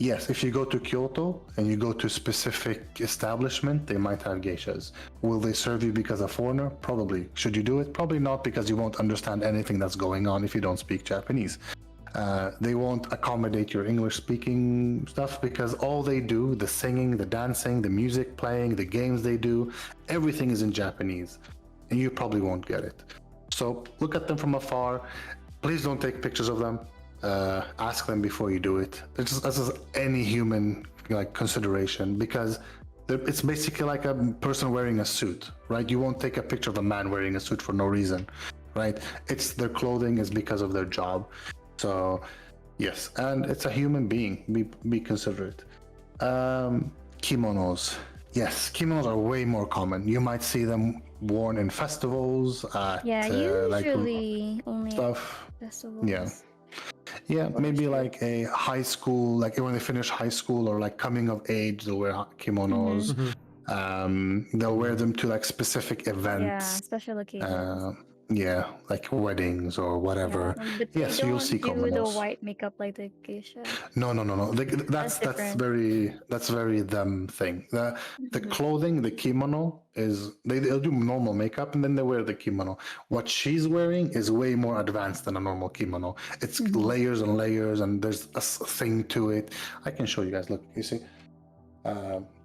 Speaker 1: Yes, if you go to Kyoto and you go to specific establishment, they might have geishas. Will they serve you because a foreigner? Probably. Should you do it? Probably not, because you won't understand anything that's going on if you don't speak Japanese. They won't accommodate your English speaking stuff, because all they do, the singing, the dancing, the music playing, the games they do, everything is in Japanese, and you probably won't get it. So look at them from afar. Please don't take pictures of them. Ask them before you do it. It's just as any human consideration, because it's basically like a person wearing a suit, right? You won't take a picture of a man wearing a suit for no reason, right? It's their clothing is because of their job. So yes, and it's a human being. Be considerate. Kimonos. Yes, kimonos are way more common. You might see them worn in festivals.
Speaker 2: Usually only
Speaker 1: stuff.
Speaker 2: festivals.
Speaker 1: Yeah, maybe like a high school, like when they finish high school or like coming of age, they'll wear kimonos. They'll wear them to like specific events.
Speaker 2: Yeah, special occasions.
Speaker 1: Like weddings or whatever.
Speaker 2: But
Speaker 1: Yes, you'll see
Speaker 2: do
Speaker 1: kimonos.
Speaker 2: the white makeup like the geisha.
Speaker 1: No. That's very them thing. The clothing, the kimono is they'll do normal makeup and then they wear the kimono. What she's wearing is way more advanced than a normal kimono. It's layers and layers, and there's a thing to it. I can show you guys. Look, you see.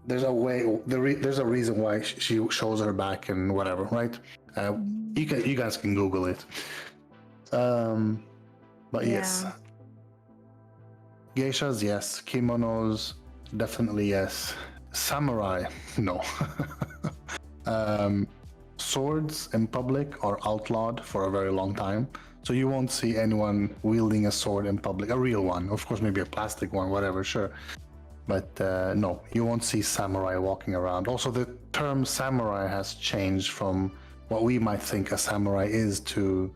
Speaker 1: There's a way. There's a reason why she shows her back and whatever, right? You guys can Google it. But yes, geishas, yes. Kimonos, definitely yes. Samurai, no. Swords in public are outlawed for a very long time, so you won't see anyone wielding a sword in public. A real one, of course, maybe a plastic one, whatever, sure. But no, you won't see samurai walking around. Also, the term samurai has changed from what we might think a samurai is to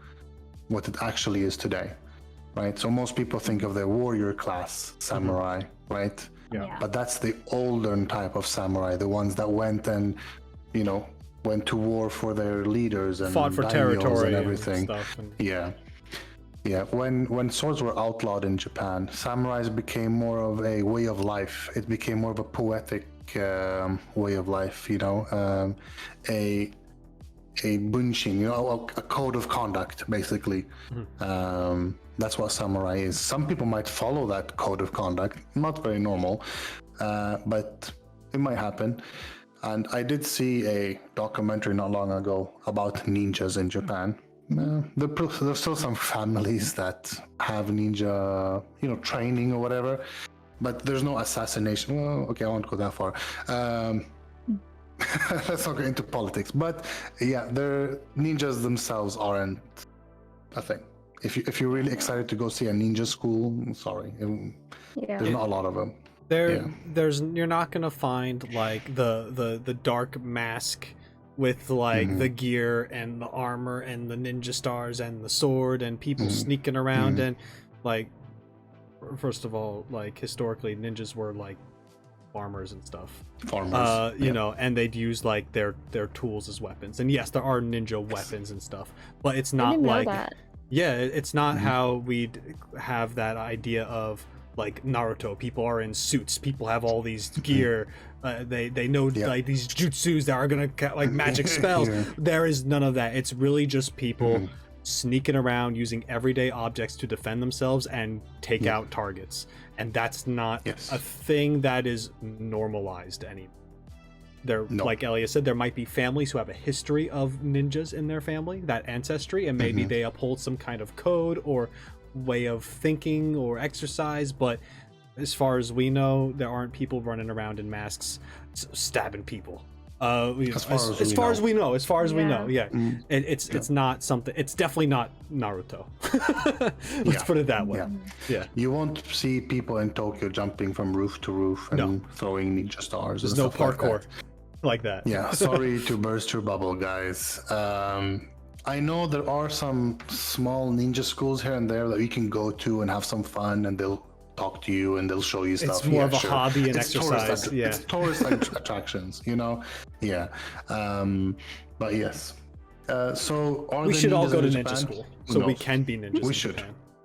Speaker 1: what it actually is today, right? So most people think of the warrior class samurai, right?
Speaker 2: Yeah.
Speaker 1: But that's the older type of samurai, the ones that went and, went to war for their leaders and
Speaker 3: fought for
Speaker 1: daimyos
Speaker 3: territory
Speaker 1: and everything.
Speaker 3: stuff.
Speaker 1: Yeah, when swords were outlawed in Japan, samurais became more of a way of life. It became more of a poetic way of life, a munching, a code of conduct, basically. That's what samurai is. Some people might follow that code of conduct, not very normal, but it might happen. And I did see a documentary not long ago about ninjas in Japan. There's still some families that have ninja, training or whatever, but there's no assassination. Well, okay, I won't go that far. Let's not get into politics. But yeah, the ninjas themselves aren't a thing. If you're really excited to go see a ninja school, sorry, there's not a lot of them.
Speaker 3: You're not gonna find like the dark mask with like the gear and the armor and the ninja stars and the sword and people sneaking around and like, first of all, like historically ninjas were like farmers and stuff. And they'd use like their tools as weapons. And yes, there are ninja weapons and stuff, but it's not like it's not how we'd have that idea of like Naruto. People are in suits, people have all these gear, they know like these jutsus that are gonna like magic spells. There is none of that. It's really just people sneaking around using everyday objects to defend themselves and take out targets, and that's not a thing that is normalized anymore. Like Elia said, there might be families who have a history of ninjas in their family, that ancestry, and maybe they uphold some kind of code or way of thinking or exercise, but as far as we know, there aren't people running around in masks stabbing people. As far as we know, it's not something. It's definitely not Naruto. Let's put it that way.
Speaker 1: You won't see people in Tokyo jumping from roof to roof and throwing ninja stars.
Speaker 3: There's no parkour like that.
Speaker 1: Yeah, sorry to burst your bubble, guys. I know there are some small ninja schools here and there that you can go to and have some fun, and they'll talk to you and they'll show you stuff.
Speaker 3: It's more of a hobby and exercise.
Speaker 1: It's tourist attractions, but yes. So
Speaker 3: we should all go to ninja school so we can be ninjas.
Speaker 1: We should.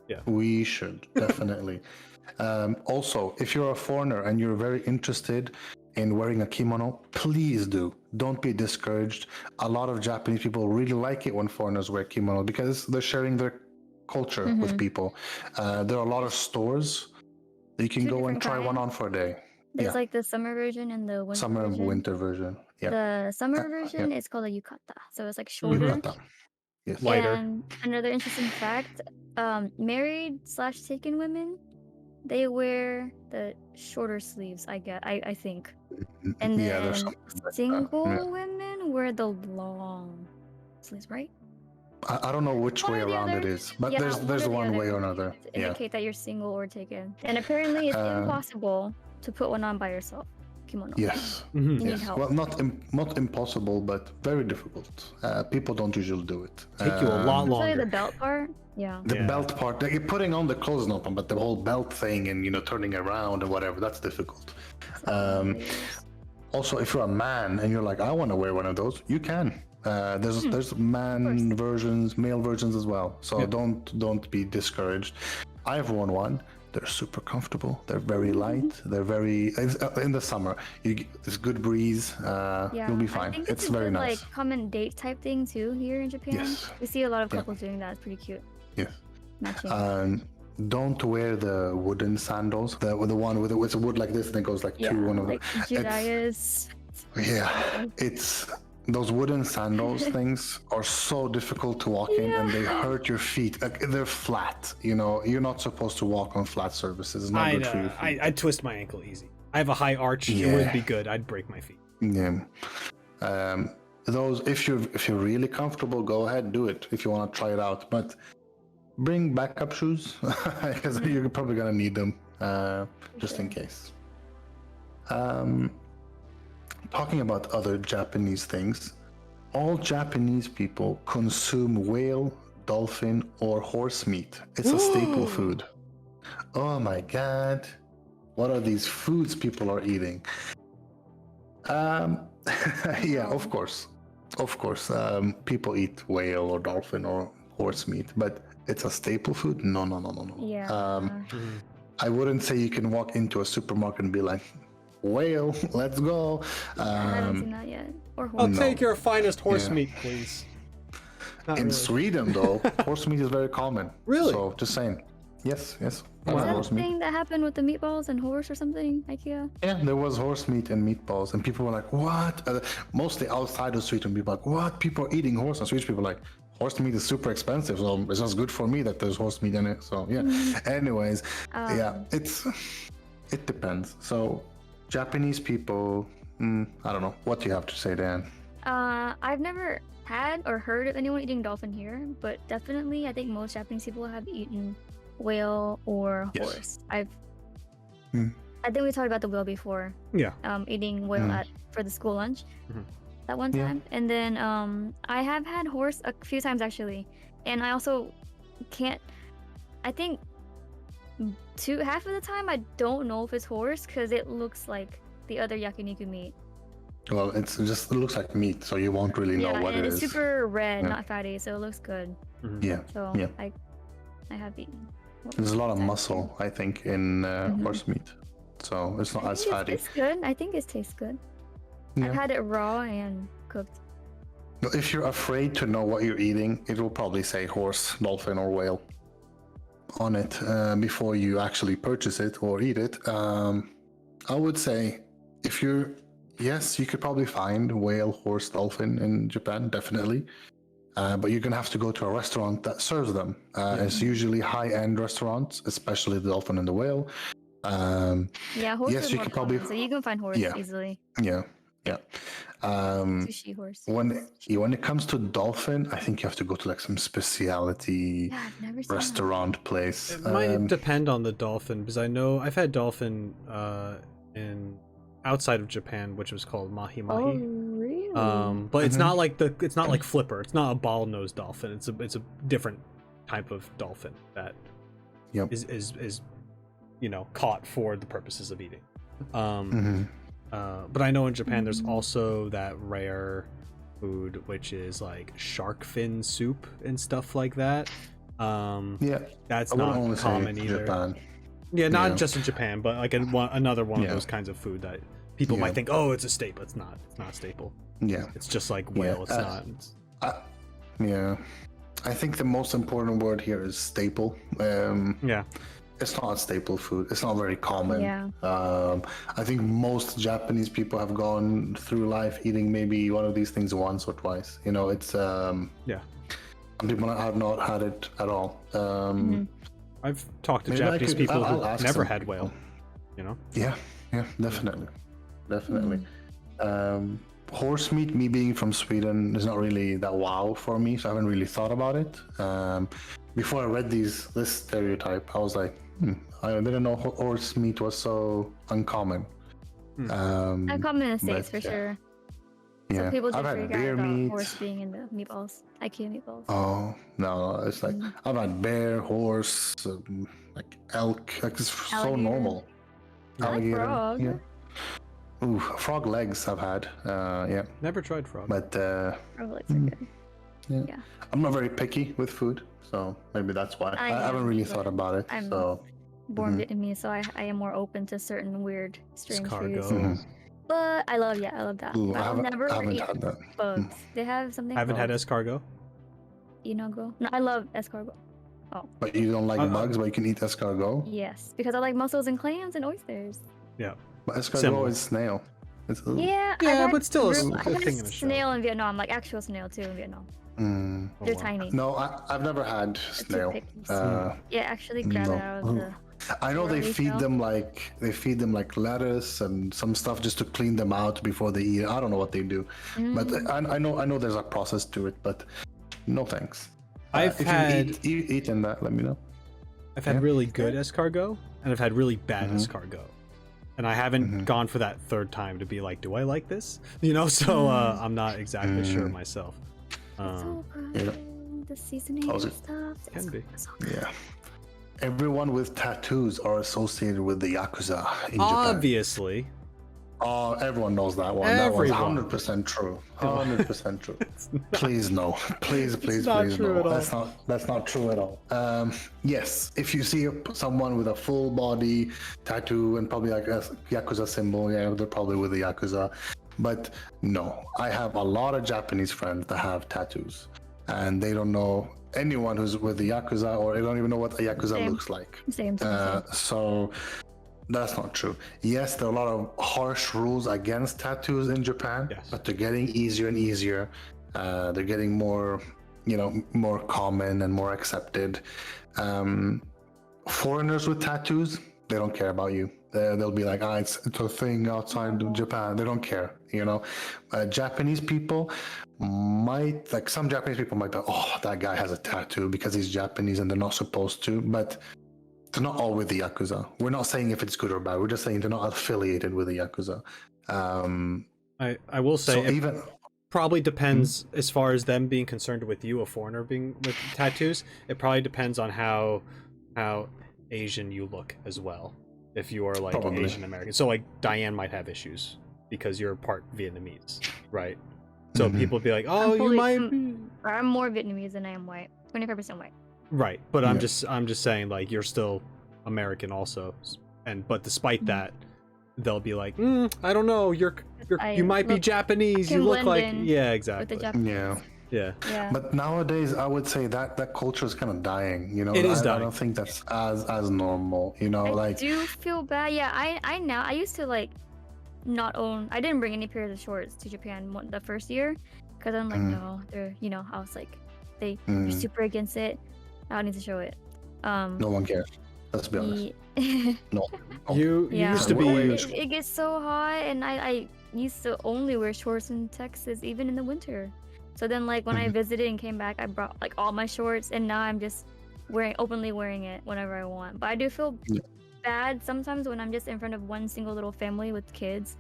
Speaker 1: Yeah, we should definitely. Also, if you're a foreigner and you're very interested in wearing a kimono, please do. Don't be discouraged. A lot of Japanese people really like it when foreigners wear kimono because they're sharing their culture with people. There are a lot of stores that you can go and try one on for a day.
Speaker 2: There's like the summer version and the winter
Speaker 1: Summer and
Speaker 2: version.
Speaker 1: winter version. Yeah.
Speaker 2: The summer version is called a yukata, so it's like shorter.
Speaker 1: Yukata. Yes.
Speaker 3: Lighter.
Speaker 2: And another interesting fact: married/taken women, they wear the shorter sleeves. I think, and then single women wear the long sleeves, right?
Speaker 1: I don't know which way around it is, but there's one way or another.
Speaker 2: To indicate that you're single or taken. And apparently it's impossible to put one on by yourself. Kimono.
Speaker 1: Yes.
Speaker 2: You need help.
Speaker 1: Well, not impossible, but very difficult. People don't usually do it.
Speaker 3: Take you a lot longer.
Speaker 2: Especially the belt part. Yeah.
Speaker 1: The belt part, you're putting on the clothes, no problem, but the whole belt thing and turning around and whatever, that's difficult. Also, if you're a man and you're like, I want to wear one of those, you can. There's man versions, male versions as well. So don't be discouraged. I've worn one. They're super comfortable. They're very light. They're very in the summer. There's good breeze. You'll be fine.
Speaker 2: I think
Speaker 1: it's very nice.
Speaker 2: Like common date type thing too here in Japan.
Speaker 1: Yes.
Speaker 2: We see a lot of couples doing that. It's pretty cute.
Speaker 1: Yes.
Speaker 2: Matching.
Speaker 1: Don't wear the wooden sandals. The one with it's wood like this and it goes like two. One of
Speaker 2: like Jiraiya's.
Speaker 1: Yeah, it's those wooden sandals things are so difficult to walk in and they hurt your feet. They're flat. You're not supposed to walk on flat surfaces. It's not good for you.
Speaker 3: I'd twist my ankle easy. I have a high arch. It wouldn't be good. I'd break my feet.
Speaker 1: Yeah. Those if you're really comfortable, go ahead, do it if you want to try it out. But bring backup shoes because you're probably gonna need them just in case. Talking about other Japanese things, all Japanese people consume whale, dolphin, or horse meat. It's a staple food. Oh my god, what are these foods people are eating? Yeah, of course. People eat whale or dolphin or horse meat, but it's a staple food? No.
Speaker 2: Yeah.
Speaker 1: I wouldn't say you can walk into a supermarket and be like, whale, let's go.
Speaker 2: I haven't seen that yet. Or horse.
Speaker 3: I'll take your finest horse meat, please.
Speaker 1: In Sweden, though, horse meat is very common.
Speaker 3: Really?
Speaker 1: So, just saying. Yes.
Speaker 2: Is that the thing that happened with the meatballs and horse or something, IKEA?
Speaker 1: Yeah, there was horse meat and meatballs, and people were like, what? Mostly outside of Sweden, people were like, what? People are eating horse? And Swedish people are like, horse meat is super expensive, so it's just good for me that there's horse meat in it. So, yeah. Anyways, it depends. So, Japanese people, I don't know. What do you have to say, Dan?
Speaker 2: I've never had or heard of anyone eating dolphin here, but definitely I think most Japanese people have eaten whale or horse. I think we talked about the whale before. Yeah. Eating whale for the school lunch that one time. And then I have had horse a few times actually. And I also I think half of the time I don't know if it's horse because it looks like the other yakiniku meat.
Speaker 1: Well, it looks like meat, so you won't really know what it is.
Speaker 2: It's super red, not fatty, so it looks good.
Speaker 1: Yeah.
Speaker 2: So I have eaten.
Speaker 1: There's a lot of muscle, I think, in horse meat, so it's not as fatty.
Speaker 2: It's good. I think it tastes good. Yeah. I've had it raw and cooked.
Speaker 1: If you're afraid to know what you're eating, it will probably say horse, dolphin, or whale on it before you actually purchase it or eat it. I would say you could probably find whale, horse, dolphin in Japan, definitely. But you're gonna have to go to a restaurant that serves them. It's usually high-end restaurants, especially the dolphin and the whale.
Speaker 2: Horse is more common, so you can find horse easily.
Speaker 1: Yeah.
Speaker 2: Sushi horse.
Speaker 1: When it comes to dolphin, I think you have to go to like some speciality restaurant place.
Speaker 3: It might depend on the dolphin, because I know I've had dolphin in outside of Japan, which was called mahi mahi.
Speaker 2: Oh, really?
Speaker 3: But it's not like flipper. It's not a ball-nosed dolphin. It's a different type of dolphin that is caught for the purposes of eating. But I know in Japan there's also that rare food which is like shark fin soup and stuff like that. That's not common either. Japan. Yeah, not
Speaker 1: Yeah.
Speaker 3: just in Japan, but like another one of
Speaker 1: Yeah.
Speaker 3: those kinds of food that people
Speaker 1: Yeah.
Speaker 3: might think, oh, it's a staple. It's not. It's not a staple.
Speaker 1: Yeah.
Speaker 3: It's just like whale.
Speaker 1: Yeah.
Speaker 3: It's not. It's...
Speaker 1: Yeah. I think the most important word here is staple.
Speaker 3: Yeah.
Speaker 1: It's not a staple food. It's not very common.
Speaker 2: Yeah.
Speaker 1: I think most Japanese people have gone through life eating maybe one of these things once or twice. You know, it's
Speaker 3: Yeah.
Speaker 1: some people have not had it at all.
Speaker 3: I've talked to
Speaker 1: Maybe I
Speaker 3: Japanese
Speaker 1: could-
Speaker 3: people
Speaker 1: I'll
Speaker 3: who
Speaker 1: ask
Speaker 3: never
Speaker 1: some
Speaker 3: had
Speaker 1: people.
Speaker 3: whale. You know.
Speaker 1: Yeah, definitely. Horse meat, me being from Sweden, is not really that wow for me, so I haven't really thought about it. Before I read this stereotype, I was like, I didn't know horse meat was so uncommon.
Speaker 2: Uncommon in the States, for
Speaker 1: but, yeah.
Speaker 2: sure.
Speaker 1: Yeah,
Speaker 2: Some people
Speaker 1: I've
Speaker 2: just
Speaker 1: had
Speaker 2: forget
Speaker 1: bear
Speaker 2: about
Speaker 1: meat.
Speaker 2: horse being in the meatballs. IKEA meatballs.
Speaker 1: Oh no, it's like I've had bear, horse, like elk. Like it's so
Speaker 2: Alligator.
Speaker 1: normal.
Speaker 2: I like frog.
Speaker 1: Yeah. Ooh, frog legs I've had. Yeah,
Speaker 3: Never tried frog.
Speaker 1: but
Speaker 2: Frog legs are good. Yeah.
Speaker 1: I'm not very picky with food, so maybe that's why. I haven't
Speaker 2: am,
Speaker 1: really
Speaker 2: but
Speaker 1: thought about it.
Speaker 2: I'm
Speaker 1: So
Speaker 2: born Vietnamese, so I am more open to certain weird, strange foods.
Speaker 3: Escargot.
Speaker 2: But I love that.
Speaker 1: ooh,
Speaker 2: I'll never
Speaker 1: haven't
Speaker 2: eat
Speaker 1: had that.
Speaker 2: bugs. They have something
Speaker 3: Haven't had
Speaker 2: called
Speaker 3: escargot.
Speaker 2: inogo. No, I love escargot.
Speaker 1: But you don't like
Speaker 3: Uh,
Speaker 1: bugs, but you can eat escargot.
Speaker 2: Yes, because I like mussels and clams and oysters.
Speaker 3: Yeah.
Speaker 1: But escargot
Speaker 3: Similar.
Speaker 1: is snail. It's,
Speaker 2: Yeah,
Speaker 3: Yeah,
Speaker 2: I've had
Speaker 3: but still a
Speaker 2: real- I've had
Speaker 3: thing in a shell.
Speaker 2: snail in Vietnam, like actual snail too in Vietnam.
Speaker 1: Oh,
Speaker 2: They're
Speaker 1: wow.
Speaker 2: tiny.
Speaker 1: No, I've never had
Speaker 2: They're too
Speaker 1: snail.
Speaker 2: picky. Yeah, actually grab
Speaker 1: no.
Speaker 2: it out of the.
Speaker 1: I know they
Speaker 2: Really
Speaker 1: feed
Speaker 2: so?
Speaker 1: them like lettuce and some stuff just to clean them out before they eat. I don't know what they do, but I know there's a process to it. But no thanks.
Speaker 3: I've
Speaker 1: if
Speaker 3: had
Speaker 1: you eaten that, let me know.
Speaker 3: I've had
Speaker 1: Yeah.
Speaker 3: really good escargot, and I've had really bad
Speaker 1: Mm-hmm.
Speaker 3: escargot, and I haven't gone for that third time to be like, do I like this? You know, so I'm not exactly sure myself.
Speaker 2: So good.
Speaker 1: yeah.
Speaker 2: The seasoning
Speaker 1: How's
Speaker 2: and
Speaker 1: it?
Speaker 2: stuff.
Speaker 3: Can be.
Speaker 2: So good.
Speaker 1: Yeah. Everyone with tattoos are associated with the Yakuza in Japan.
Speaker 3: Obviously,
Speaker 1: Oh, everyone knows that one. That one's
Speaker 3: Everyone.
Speaker 1: 100% true. 100% true. Please no. Please
Speaker 3: not true
Speaker 1: no.
Speaker 3: at all.
Speaker 1: That's not true at all. Yes, if you see someone with a full body tattoo and probably like a Yakuza symbol, yeah, they're probably with the Yakuza. But no, I have a lot of Japanese friends that have tattoos, and they don't know anyone who's with the Yakuza, or they don't even know what a Yakuza
Speaker 2: Same.
Speaker 1: looks like.
Speaker 2: Same.
Speaker 1: So that's not true. Yes, there are a lot of harsh rules against tattoos in Japan,
Speaker 3: Yes.
Speaker 1: but they're getting easier and easier. They're getting more, more common and more accepted. Foreigners with tattoos, they don't care about you. They'll be like, it's a thing outside of Japan. They don't care, Japanese people might, like some Japanese people might be, oh, that guy has a tattoo because he's Japanese and they're not supposed to, but they're not all with the Yakuza. We're not saying if it's good or bad. We're just saying they're not affiliated with the Yakuza.
Speaker 3: I will say
Speaker 1: So
Speaker 3: it
Speaker 1: even
Speaker 3: probably depends as far as them being concerned with you, a foreigner being with tattoos. It probably depends on how Asian you look as well. If you are like
Speaker 1: Probably.
Speaker 3: Asian American, so like Diane might have issues because you're part Vietnamese, right? So people be like, "Oh, you might be
Speaker 2: I'm more Vietnamese than I am white. 25% white.
Speaker 3: right," but I'm
Speaker 1: Yeah.
Speaker 3: just saying like you're still American also, but despite that, they'll be like, "I don't know, you might be
Speaker 2: look-
Speaker 3: Japanese.
Speaker 2: I
Speaker 3: You
Speaker 2: can
Speaker 3: look
Speaker 2: blend
Speaker 3: like
Speaker 2: in
Speaker 3: yeah,
Speaker 2: With
Speaker 3: exactly,
Speaker 2: the Japanese.
Speaker 1: yeah.
Speaker 3: yeah."
Speaker 2: Yeah.
Speaker 1: But nowadays, I would say that culture is kind of dying.
Speaker 3: It is
Speaker 1: I
Speaker 3: dying.
Speaker 1: don't think that's as normal.
Speaker 2: I
Speaker 1: Like
Speaker 2: do feel bad. Yeah, I used to like not own. I didn't bring any pairs of shorts to Japan the first year because I'm like, no, they're I was like, they're super against it. I don't need to show it.
Speaker 1: no one cares. Let's be honest. No.
Speaker 3: You
Speaker 2: Yeah,
Speaker 3: used to
Speaker 1: Wait,
Speaker 3: be
Speaker 1: wait.
Speaker 2: it gets so hot, and I used to only wear shorts in Texas, even in the winter. So then, like when I visited and came back, I brought like all my shorts, and now I'm just openly wearing it whenever I want. But I do feel bad sometimes when I'm just in front of one single little family with kids,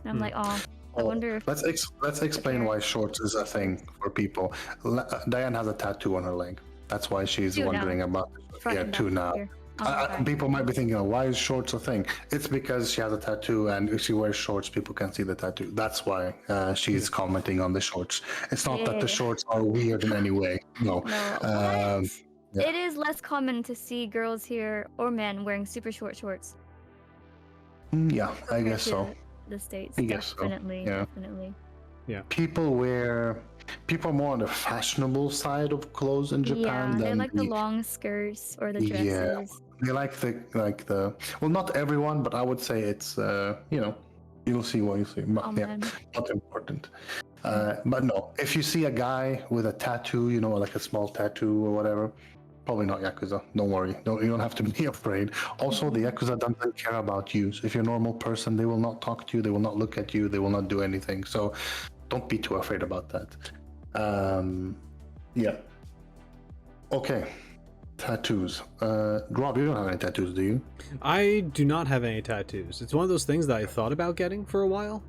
Speaker 2: and I'm like, oh, I wonder if
Speaker 1: Let's explain why shorts is a thing for people. Diane has a tattoo on her leg. That's why she's
Speaker 2: Two now.
Speaker 1: wondering about.
Speaker 2: front
Speaker 1: Yeah,
Speaker 2: and
Speaker 1: two
Speaker 2: back
Speaker 1: now.
Speaker 2: here. Oh,
Speaker 1: People might be thinking, why is shorts a thing? It's because she has a tattoo, and if she wears shorts, people can see the tattoo. That's why she's commenting on the shorts. It's not that the
Speaker 2: Yeah.
Speaker 1: shorts are weird in any way. No.
Speaker 2: No, it is less common to see girls here or men wearing super short shorts.
Speaker 1: Yeah, I guess so.
Speaker 2: The States,
Speaker 1: I guess so.
Speaker 2: definitely,
Speaker 1: Yeah.
Speaker 2: definitely.
Speaker 3: Yeah.
Speaker 1: People are more on the fashionable side of clothes in Japan
Speaker 2: Yeah, they
Speaker 1: than
Speaker 2: like the long skirts or the
Speaker 1: Yeah.
Speaker 2: dresses.
Speaker 1: They like the well, not everyone, but I would say it's you'll see what you see. But,
Speaker 2: Oh,
Speaker 1: yeah,
Speaker 2: man.
Speaker 1: not important. But no, if you see a guy with a tattoo, like a small tattoo or whatever, probably not Yakuza. Don't worry. You don't have to be afraid. Also, the Yakuza doesn't care about you. So if you're a normal person, they will not talk to you. They will not look at you. They will not do anything. So don't be too afraid about that. Yeah. Okay. Tattoos. Rob, you don't have any tattoos, do you?
Speaker 3: I do not have any tattoos. It's one of those things that I thought about getting for a while.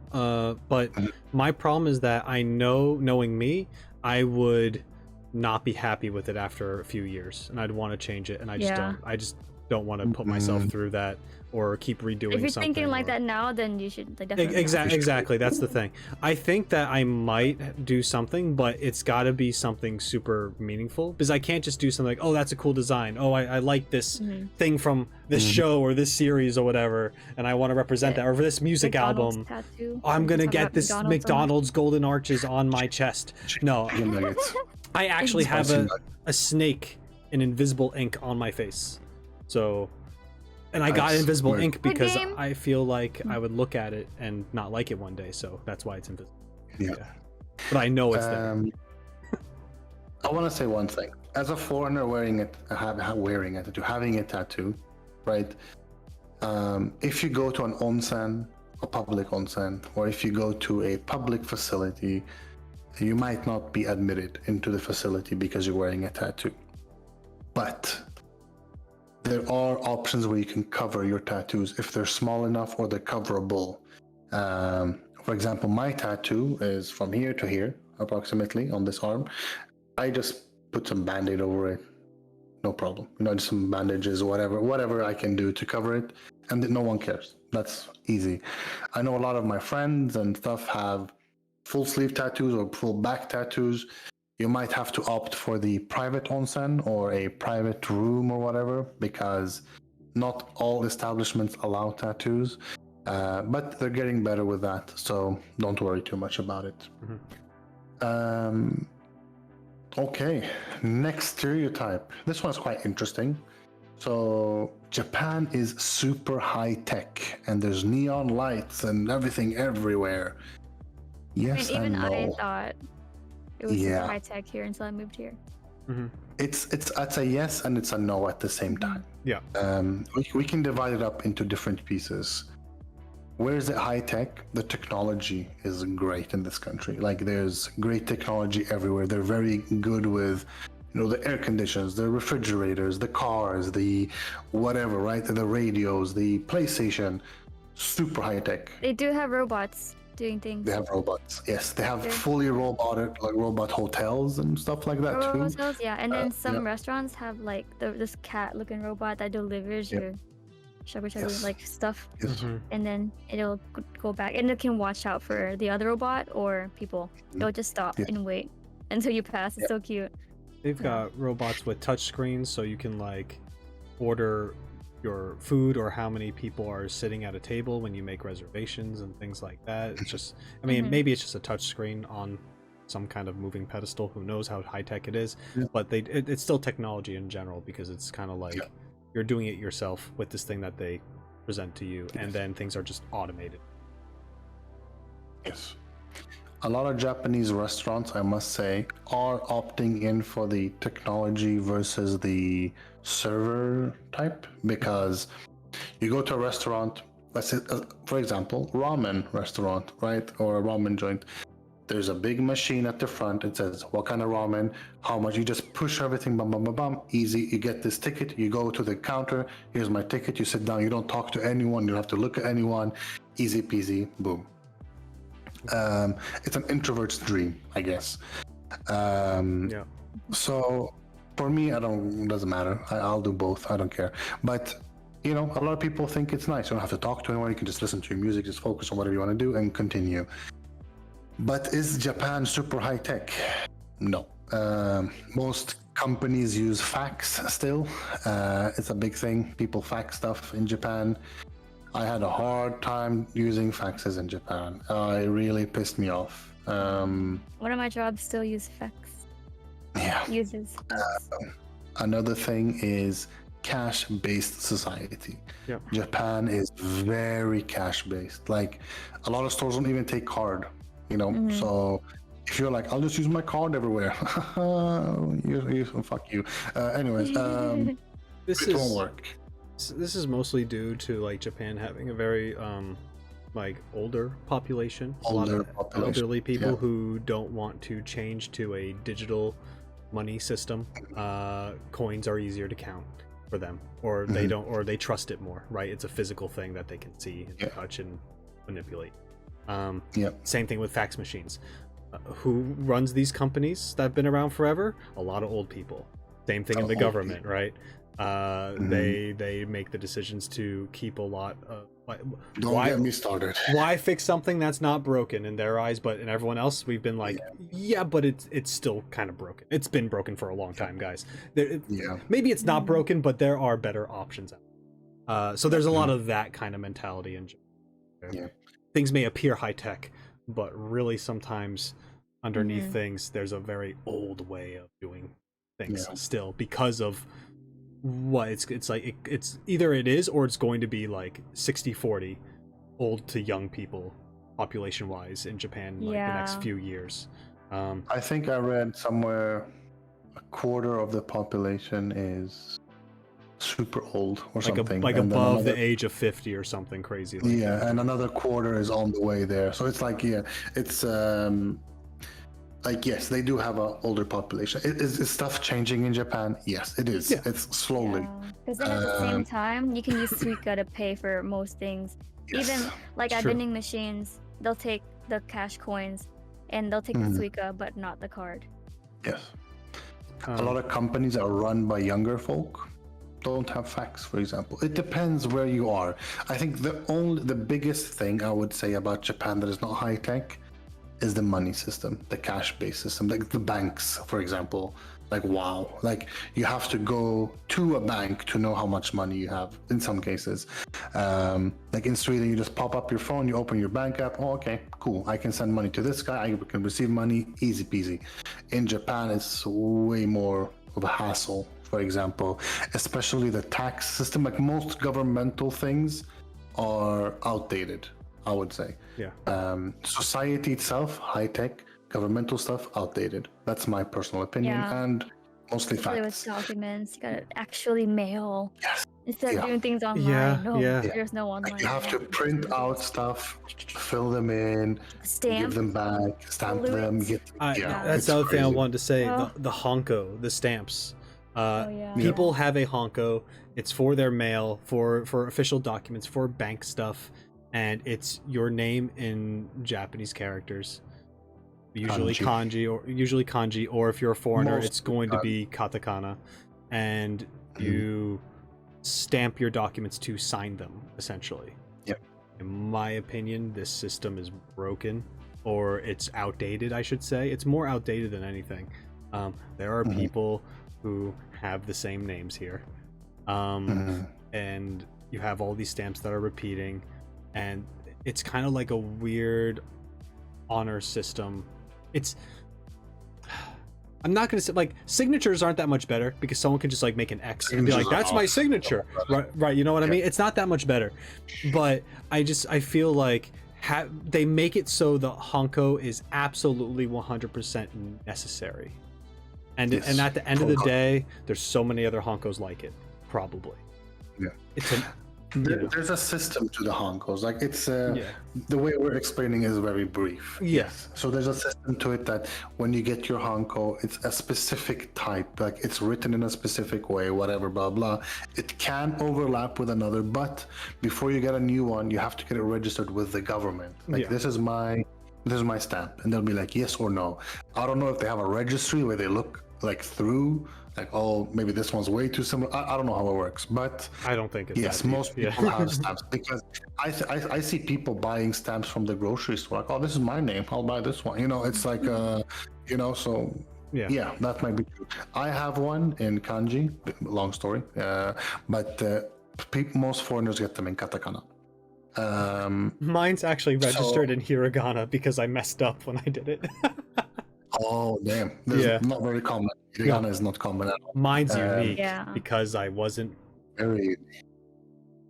Speaker 3: But my problem is that I knowing me, I would not be happy with it after a few years, and I'd want to change it, and I just don't want to put myself through that or keep redoing
Speaker 2: If you're
Speaker 3: something.
Speaker 2: thinking like that now, then you should definitely.
Speaker 3: Exactly. That's the thing. I think that I might do something, but it's got to be something super meaningful, because I can't just do something like, oh, that's a cool design. Oh, I like this thing from this show or this series or whatever, and I want to represent that. Or for this music album, I'm gonna get this McDonald's golden arches on my chest. No, I actually have a snake in invisible ink on my face. So, and I got invisible ink because I feel like I would look at it and not like it one day. So that's why it's invisible. Yeah. But I know it's there.
Speaker 1: I want to say one thing. As a foreigner having a tattoo, right? If you go to an onsen, a public onsen, or if you go to a public facility, you might not be admitted into the facility because you're wearing a tattoo. But there are options where you can cover your tattoos if they're small enough or they're coverable. For example, my tattoo is from here to here, approximately, on this arm. I just put some Band-Aid over it. No problem. Just some bandages, whatever I can do to cover it. And no one cares. That's easy. I know a lot of my friends and stuff have full sleeve tattoos or full back tattoos. You might have to opt for the private onsen or a private room or whatever, because not all establishments allow tattoos, but they're getting better with that, so don't worry too much about it. Okay, next stereotype. This one's quite interesting. So Japan is super high tech, and there's neon lights and everything everywhere. Yes,
Speaker 2: and even
Speaker 1: and no.
Speaker 2: I thought it was super high tech here until I moved here.
Speaker 1: It's a yes and it's a no at the same time.
Speaker 3: Yeah.
Speaker 1: We can divide it up into different pieces. Where is it high tech? The technology is great in this country. Like, there's great technology everywhere. They're very good with, the air conditions, the refrigerators, the cars, the whatever, right? The radios, the PlayStation. Super high tech.
Speaker 2: They do have robots doing things.
Speaker 1: They have robots. Yes, they have fully robotic, like robot hotels and stuff like that too.
Speaker 2: Hotels, yeah. And then some restaurants have like this cat-looking robot that delivers your shabu-shabu like stuff, and then it'll go back, and it can watch out for the other robot or people. They'll just stop and wait until you pass. It's so cute.
Speaker 3: They've got robots with touch screens, so you can like order your food or how many people are sitting at a table when you make reservations and things like that. It's just, maybe it's just a touch screen on some kind of moving pedestal. Who knows how high tech it is? But it's still technology in general, because it's kind of like you're doing it yourself with this thing that they present to you, and then things are just automated.
Speaker 1: Yes. A lot of Japanese restaurants, I must say, are opting in for the technology versus the server type, because you go to a restaurant, let's say, for example, ramen restaurant, right? Or a ramen joint. There's a big machine at the front. It says, what kind of ramen, how much. You just push everything, bum, bum, bum, bum. Easy. You get this ticket. You go to the counter. Here's my ticket. You sit down. You don't talk to anyone. You don't have to look at anyone. Easy peasy. Boom. It's an introvert's dream, I guess. So for me, it doesn't matter. I'll do both. I don't care. But a lot of people think it's nice. You don't have to talk to anyone. You can just listen to your music, just focus on whatever you want to do and continue. But is Japan super high tech? No. Most companies use fax still. It's a big thing. People fax stuff in Japan. I had a hard time using faxes in Japan. It really pissed me off.
Speaker 2: One of my jobs still uses fax.
Speaker 1: Another thing is cash-based society.
Speaker 3: Yep.
Speaker 1: Japan is very cash-based. Like, a lot of stores don't even take card, so if you're like, I'll just use my card everywhere, you fuck you. Anyways, it won't work.
Speaker 3: This is mostly due to like Japan having a very like older population. A lot of elderly people who don't want to change to a digital money system. Coins are easier to count for them, or they don't, or they trust it more, right? It's a physical thing that they can see and touch and manipulate. Same thing with fax machines. Who runs these companies that have been around forever? A lot of old people. Same thing in the government, right? They make the decisions to keep a lot of.
Speaker 1: Don't get me started.
Speaker 3: Why fix something that's not broken in their eyes, but in everyone else, we've been like, but it's still kind of broken. It's been broken for a long time, guys. Maybe it's not broken, but there are better options out. So there's a lot of that kind of mentality in Japan. Things may appear high tech, but really sometimes underneath things, there's a very old way of doing things still, because of what it's like it's either it is or it's going to be like 60-40 old to young people population wise in Japan like the next few years.
Speaker 1: I think I read somewhere a quarter of the population is super old or something,
Speaker 3: like above the age of 50 or something crazy like that.
Speaker 1: And another quarter is on the way there, so it's like it's like, yes, they do have an older population. Is stuff changing in Japan? Yes, it is. It's slowly.
Speaker 2: Because then at the same time, you can use Suica to pay for most things. Even like at vending machines, they'll take the cash coins and they'll take the Suica, but not the card.
Speaker 1: Yes. A lot of companies are run by younger folk. Don't have fax, for example. It depends where you are. I think the biggest thing I would say about Japan that is not high tech is the money system, the cash-based system, like the banks, for example. Like, wow, like you have to go to a bank to know how much money you have in some cases. Like in Sweden, you just pop up your phone, you open your bank app. Oh, okay, cool. I can send money to this guy. I can receive money, easy peasy. In Japan, it's way more of a hassle, for example, especially the tax system. Like most governmental things are outdated, I would say. Society itself, high tech, governmental stuff, outdated. That's my personal opinion, and mostly
Speaker 2: facts. With documents, you gotta actually mail. Instead of doing things online. There's no online.
Speaker 1: Like you have to print out stuff, fill them in, give them back, stamp them.
Speaker 3: That's the other thing I wanted to say. The honko, the stamps. People have a honko. It's for their mail, for official documents, for bank stuff. And it's your name in Japanese characters, usually kanji, or if you're a foreigner, it's going to be katakana, and you stamp your documents to sign them, essentially. In my opinion, this system is broken, or it's outdated, I should say. It's more outdated than anything. There are people who have the same names here, and you have all these stamps that are repeating. And it's kind of like a weird honor system. I'm not going to say, like, signatures aren't that much better because someone can just, like, make an X and be like, that's my signature. Right, you know what I mean? It's not that much better. But I feel like they make it so the honko is absolutely 100% necessary. And at the end of the day, there's so many other honkos like it, probably.
Speaker 1: There's a system to the honkos. Like it's the way we're explaining is very brief. So there's a system to it that when you get your honko, it's a specific type. Like it's written in a specific way, whatever, blah blah. It can overlap with another, but before you get a new one, you have to get it registered with the government. Like this is my stamp, and they'll be like yes or no. I don't know if they have a registry where they look like through. Like, oh, maybe this one's way too similar. I don't know how it works, but
Speaker 3: I don't think it's
Speaker 1: yes, most people have stamps because I see people buying stamps from the grocery store. Like, oh, this is my name. I'll buy this one. It's like, so Yeah, that might be true. I have one in kanji. Long story, but most foreigners get them in katakana.
Speaker 3: Mine's actually registered in hiragana because I messed up when I did it.
Speaker 1: Oh damn! Not very common. Hiragana is not common at all.
Speaker 3: Mine's unique
Speaker 2: Yeah.
Speaker 3: because I wasn't.
Speaker 1: Very.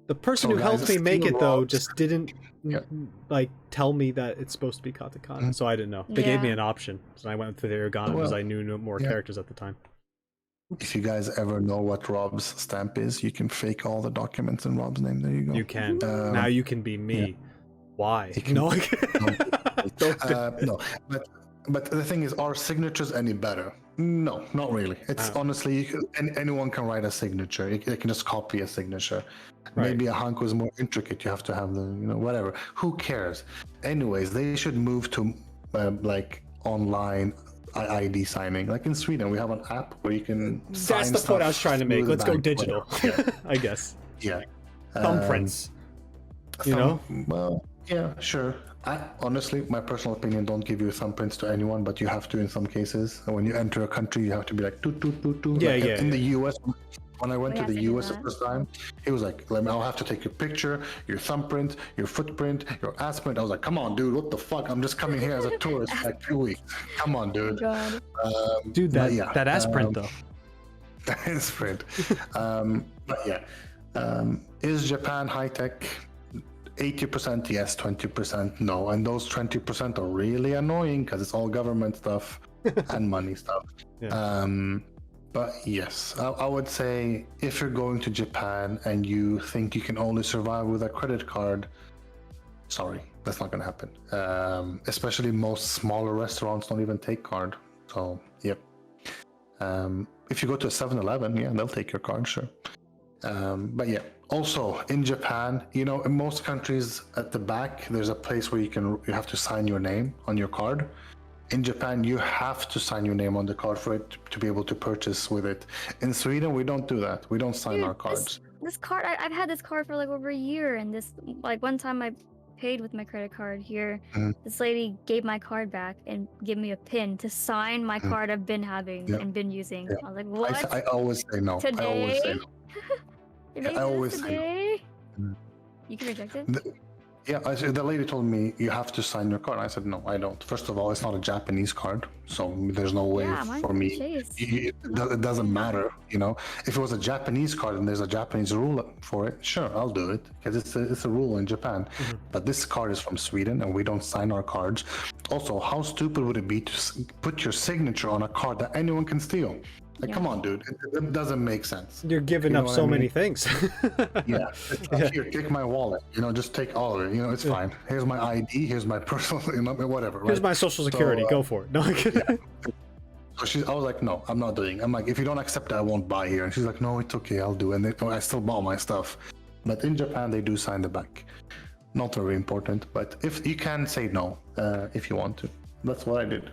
Speaker 3: The person
Speaker 1: So
Speaker 3: who
Speaker 1: guys,
Speaker 3: helped me make it though
Speaker 1: Rob's-
Speaker 3: just didn't
Speaker 1: Yeah.
Speaker 3: like tell me that it's supposed to be katakana, so I didn't know. They gave me an option, so I went for the hiragana because I knew no more characters at the time.
Speaker 1: If you guys ever know what Rob's stamp is, you can fake all the documents in Rob's name. There you go.
Speaker 3: You can. Now you can be me. Why? No,
Speaker 1: no. But the thing is, are signatures any better? No, not really. It's honestly, anyone can write a signature. They can just copy a signature.
Speaker 3: Right.
Speaker 1: Maybe a hanko is more intricate. You have to have the, whatever. Who cares? Anyways, they should move to like online ID signing. Like in Sweden, we have an app where you can.
Speaker 3: That's the point I was trying to make. Let's go digital. I guess.
Speaker 1: Yeah.
Speaker 3: Thumbprints. You know?
Speaker 1: Well, yeah, sure. Honestly, my personal opinion, don't give your thumbprints to anyone, but you have to in some cases. And when you enter a country, you have to be like, toot, toot, toot, toot.
Speaker 3: Yeah,
Speaker 1: like
Speaker 3: yeah.
Speaker 1: In the US, when I went to the
Speaker 2: do
Speaker 1: US the
Speaker 2: that.
Speaker 1: first time, he was like, I'll have to take your picture, your thumbprint, your footprint, your ass print. I was like, come on, dude, what the fuck? I'm just coming here as a tourist for like 2 weeks. Come on, dude.
Speaker 2: God.
Speaker 3: Dude, that ass print though.
Speaker 1: That is print. But yeah. Is Japan high tech? 80% yes, 20% no. And those 20% are really annoying because it's all government stuff and money stuff.
Speaker 3: Yeah.
Speaker 1: But yes, I would say if you're going to Japan and you think you can only survive with a credit card, sorry, that's not going to happen. Especially most smaller restaurants don't even take card. So, yep. If you go to a 7-Eleven, yeah, they'll take your card, sure. But yeah, also in Japan, in most countries at the back, there's a place where you have to sign your name on your card. In Japan, you have to sign your name on the card for it to be able to purchase with it. In Sweden, we don't do that. We don't sign our cards.
Speaker 2: This card, I've had this card for like over a year, and this like one time I paid with my credit card here. This lady gave my card back and gave me a pin to sign my card I've been having and been using. I was like, what?
Speaker 1: I always say no.
Speaker 2: Today?
Speaker 1: I always say no.
Speaker 2: I
Speaker 1: always say no.
Speaker 2: today? You can reject it?
Speaker 1: The lady told me you have to sign your card. I said no, I don't. First of all, it's not a Japanese card, so there's no way for me. It doesn't matter, If it was a Japanese card and there's a Japanese rule for it, sure, I'll do it because it's a rule in Japan. But this card is from Sweden and we don't sign our cards. Also, how stupid would it be to put your signature on a card that anyone can steal? Like, come on, dude. It doesn't make sense.
Speaker 3: You're giving up so many things.
Speaker 1: Yeah. Here, take my wallet. Just take all of it. It's fine. Here's my ID. Here's my personal, whatever.
Speaker 3: Here's my social security. Go for it. No,
Speaker 1: So I was like, no, I'm not doing it. I'm like, if you don't accept it, I won't buy here. And she's like, no, it's okay. I'll do it. And I still bought my stuff. But in Japan, they do sign the back. Not very important. But if you can say no, if you want to. That's what I did.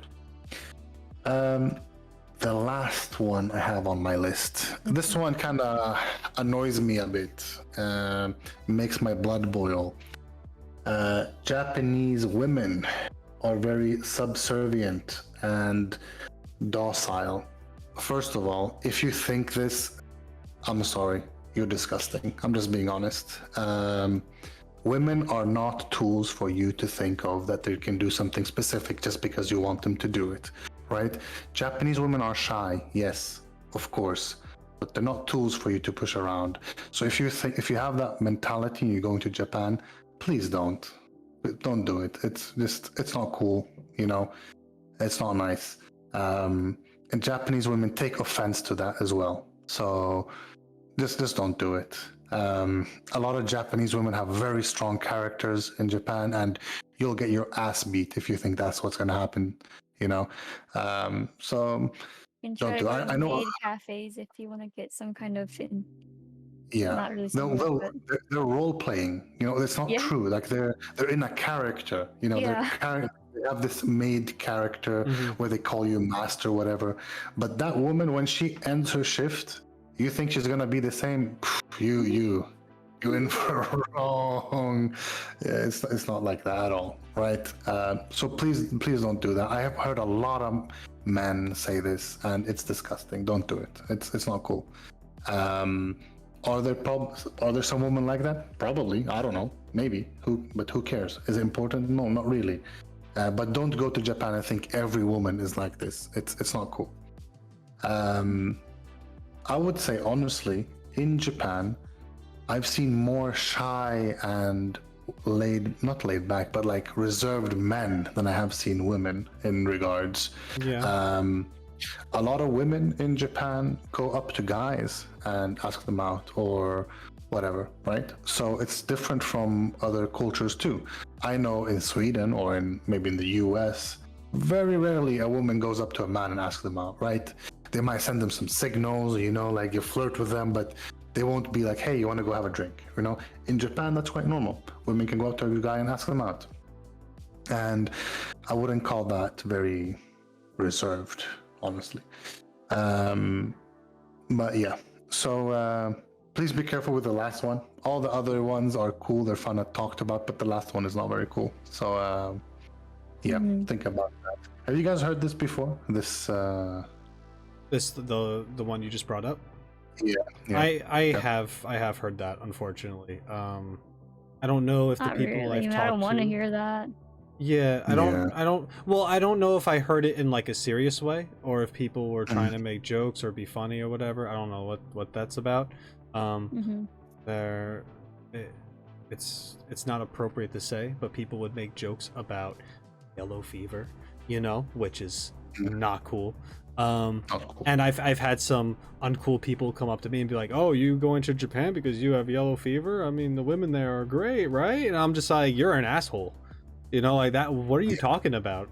Speaker 1: The last one I have on my list. This one kind of annoys me a bit. Makes my blood boil. Japanese women are very subservient and docile. First of all, if you think this, I'm sorry, you're disgusting. I'm just being honest. Women are not tools for you to think of that they can do something specific just because you want them to do it. Right? Japanese women are shy, yes, of course, but they're not tools for you to push around. So if you have that mentality and you're going to Japan, please don't do it. It's not cool, it's not nice. And Japanese women take offense to that as well. So just don't do it. A lot of Japanese women have very strong characters in Japan, and you'll get your ass beat if you think that's what's going to happen. So
Speaker 2: You can
Speaker 1: don't
Speaker 2: try
Speaker 1: do.
Speaker 2: to
Speaker 1: I
Speaker 2: go to
Speaker 1: know.
Speaker 2: maid cafes if you want to get some kind of
Speaker 1: Yeah,
Speaker 2: not really similar, but
Speaker 1: they're role playing. It's not true. Like they're in a character. They have this maid character where they call you master, whatever. But that woman, when she ends her shift, you think she's gonna be the same? You're You're in for wrong. Yeah, it's not like that at all, right? So please don't do that. I have heard a lot of men say this, and it's disgusting. Don't do it. It's not cool. Are there some women like that? Probably. I don't know. Maybe. But who cares? Is it important? No, not really. But don't go to Japan and think every woman is like this. It's not cool. I would say honestly, in Japan, I've seen more shy and not laid back, but like reserved men than I have seen women in regards.
Speaker 3: Yeah.
Speaker 1: A lot of women in Japan go up to guys and ask them out or whatever, right? So it's different from other cultures too. I know in Sweden or maybe in the US, very rarely a woman goes up to a man and asks them out, right? They might send them some signals, like you flirt with them, but they won't be like, hey, you want to go have a drink? In Japan, that's quite normal. Women can go up to a guy and ask them out. And I wouldn't call that very reserved, honestly. But yeah, so please be careful with the last one. All the other ones are cool, they're fun, I talked about, but the last one is not very cool. So think about that. Have you guys heard this before? The
Speaker 3: one you just brought up?
Speaker 1: Yeah.
Speaker 3: I have heard that, unfortunately. I don't know if the
Speaker 2: Not
Speaker 3: people
Speaker 2: really.
Speaker 3: I've talked
Speaker 2: I don't want
Speaker 3: to
Speaker 2: to hear that.
Speaker 3: Yeah, I don't know if I heard it in like a serious way or if people were trying to make jokes or be funny or whatever. I don't know what that's about. It's not appropriate to say, but people would make jokes about yellow fever, which is not cool. And I've had some uncool people come up to me and be like, "Oh, you going to Japan because you have yellow fever? I mean, the women there are great, right?" And I'm just like, "You're an asshole." Like that. What are you talking about?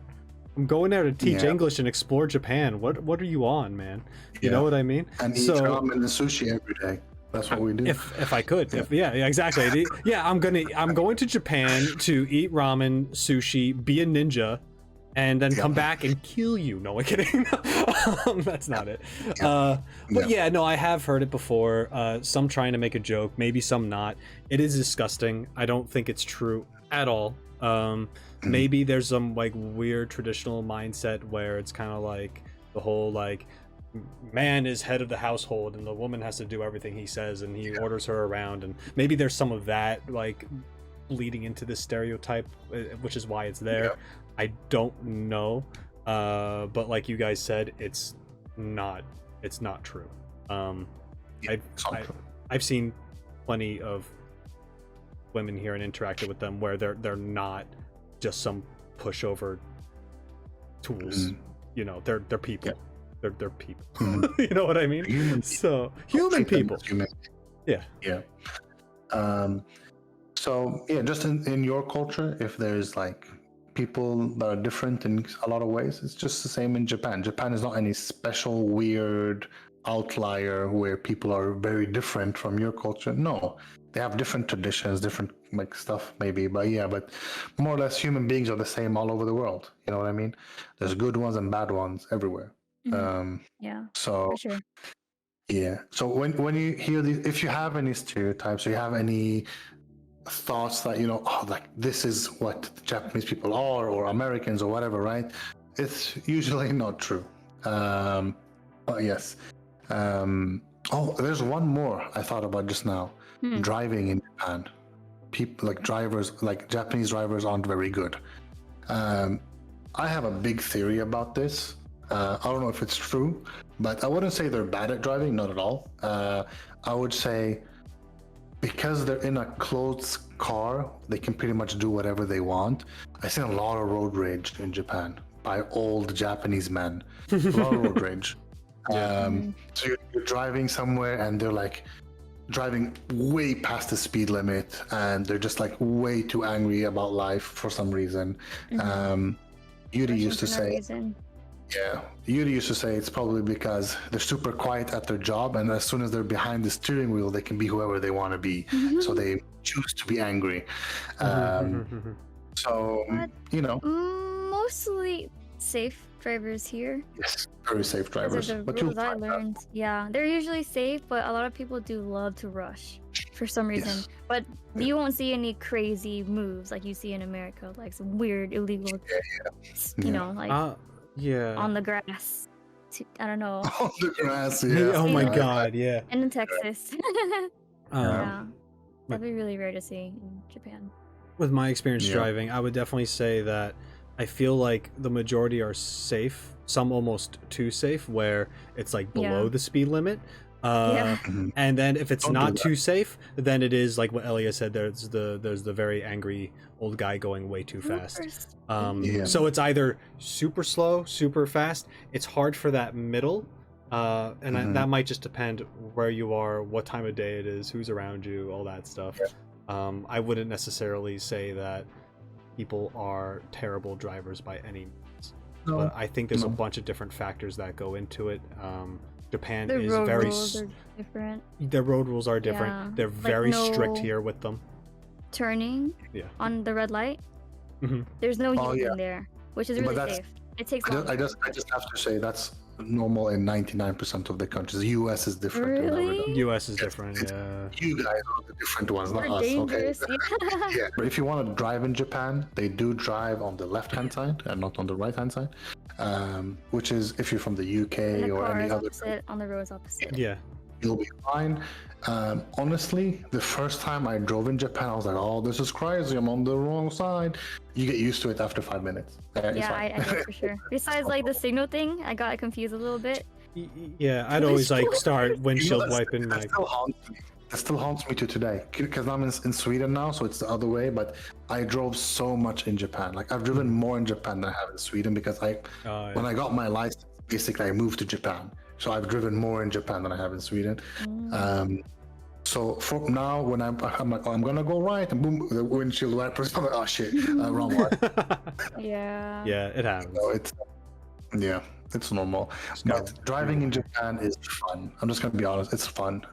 Speaker 3: I'm going there to teach English and explore Japan. What are you on, man? You know what I mean?
Speaker 1: And eat ramen and sushi every day. That's what we do.
Speaker 3: If I could. Exactly. Yeah, I'm going to Japan to eat ramen, sushi, be a ninja, and then come back and kill you. No, I'm kidding. That's not it. But no, I have heard it before. Some trying to make a joke, maybe some not. It is disgusting. I don't think it's true at all. Maybe there's some like weird traditional mindset where it's kind of like the whole like man is head of the household and the woman has to do everything he says and he orders her around, and maybe there's some of that like bleeding into this stereotype, which is why it's there. I don't know, but like you guys said, it's not true. I've seen plenty of women here and interacted with them where they're not just some pushover tools. They're people. They're people. You know what I mean? Human people.
Speaker 1: So just in your culture, if there's like people that are different in a lot of ways, it's just the same in Japan. Japan is not any special weird outlier where people are very different from your culture. No, they have different traditions, different like stuff maybe, but more or less human beings are the same all over the world. You know what I mean? There's good ones and bad ones everywhere. So
Speaker 2: for sure.
Speaker 1: So when you hear these, if you have any stereotypes or you have any thoughts that like this is what Japanese people are or Americans or whatever, right? It's usually not true. But yes. There's one more I thought about just now. Driving in Japan, people like Japanese drivers aren't very good. I have a big theory about this. I don't know if it's true, but I wouldn't say they're bad at driving, not at all. I would say because they're in a closed car, they can pretty much do whatever they want. I've seen a lot of road rage in Japan by old Japanese men. A lot of road rage. So you're driving somewhere and they're like driving way past the speed limit and they're just like way too angry about life for some reason. Yuri used to say it's probably because they're super quiet at their job, and as soon as they're behind the steering wheel, they can be whoever they want to be. So they choose to be angry.
Speaker 2: Mostly safe drivers here.
Speaker 1: Yes, very safe drivers.
Speaker 2: The rules I learned, they're usually safe, but a lot of people do love to rush. for some reason.
Speaker 1: Yes.
Speaker 2: But you won't see any crazy moves like you see in America, like some weird illegal, you know, like
Speaker 3: yeah.
Speaker 2: on the grass. I don't know.
Speaker 1: On the grass,
Speaker 3: Oh my
Speaker 2: Yeah.
Speaker 3: god, yeah.
Speaker 2: And in Texas.
Speaker 3: Um,
Speaker 2: Yeah. That'd be really rare to see in Japan.
Speaker 3: With my experience
Speaker 1: Yeah.
Speaker 3: driving, I would definitely say that I feel like the majority are safe, some almost too safe, where it's like below
Speaker 2: Yeah.
Speaker 3: the speed limit.
Speaker 2: Yeah.
Speaker 3: And then if it's
Speaker 1: Don't do
Speaker 3: not
Speaker 1: that.
Speaker 3: too safe, then it is like what Elia said. There's the very angry old guy going way too fast.
Speaker 1: Yeah.
Speaker 3: So it's either super slow, super fast. It's hard for that middle, and that might just depend where you are, what time of day it is, who's around you, all that stuff. I wouldn't necessarily say that people are terrible drivers by any means, but I think there's a bunch of different factors that go into it. Japan
Speaker 2: The
Speaker 3: is
Speaker 2: road
Speaker 3: very
Speaker 2: rules are different.
Speaker 3: their road rules are different.
Speaker 2: Yeah.
Speaker 3: They're
Speaker 2: Like
Speaker 3: very strict
Speaker 2: no
Speaker 3: here with them.
Speaker 2: turning
Speaker 3: Yeah.
Speaker 2: on the red light.
Speaker 3: Mhm.
Speaker 2: There's no
Speaker 1: Oh,
Speaker 2: yield
Speaker 1: yeah.
Speaker 2: in there, which is
Speaker 1: But
Speaker 2: really
Speaker 1: that's-
Speaker 2: safe. It takes
Speaker 1: I
Speaker 2: longer.
Speaker 1: just have to say that's normal in 99% of the countries. The US is different in that regard.
Speaker 2: Really?
Speaker 3: US is different, yeah.
Speaker 1: You guys are the different ones, not
Speaker 2: We're
Speaker 1: us, okay?
Speaker 2: dangerous. Yeah.
Speaker 1: Yeah, but if you want to drive in Japan, they do drive on the left-hand side and not on the right-hand side, which is if you're from the
Speaker 2: And
Speaker 1: UK
Speaker 2: the
Speaker 1: or
Speaker 2: car
Speaker 1: any
Speaker 2: is
Speaker 1: other,
Speaker 2: opposite, on the road is opposite.
Speaker 3: Yeah.
Speaker 1: you'll be fine. Honestly, the first time I drove in Japan, I was like, "Oh, this is crazy! I'm on the wrong side." You get used to it after 5 minutes. It's
Speaker 2: Yeah,
Speaker 1: fine.
Speaker 2: I did for sure. Besides, like the signal thing, I got confused a little bit.
Speaker 3: Yeah, I'd always like start windshield
Speaker 1: that's-
Speaker 3: wiping
Speaker 1: that
Speaker 3: like
Speaker 1: still haunts me. That still haunts me to today because I'm in Sweden now, so it's the other way. But I drove so much in Japan. Like I've driven more in Japan than I have in Sweden because when I got my license, basically I moved to Japan. So I've driven more in Japan than I have in Sweden. So for now, when I'm like, oh, I'm gonna go right, and boom, the windshield wipers. I'm like, oh shit, wrong one.
Speaker 2: Yeah.
Speaker 3: Yeah, it happens.
Speaker 1: So it's normal. But driving in Japan is fun. I'm just gonna be honest, it's fun.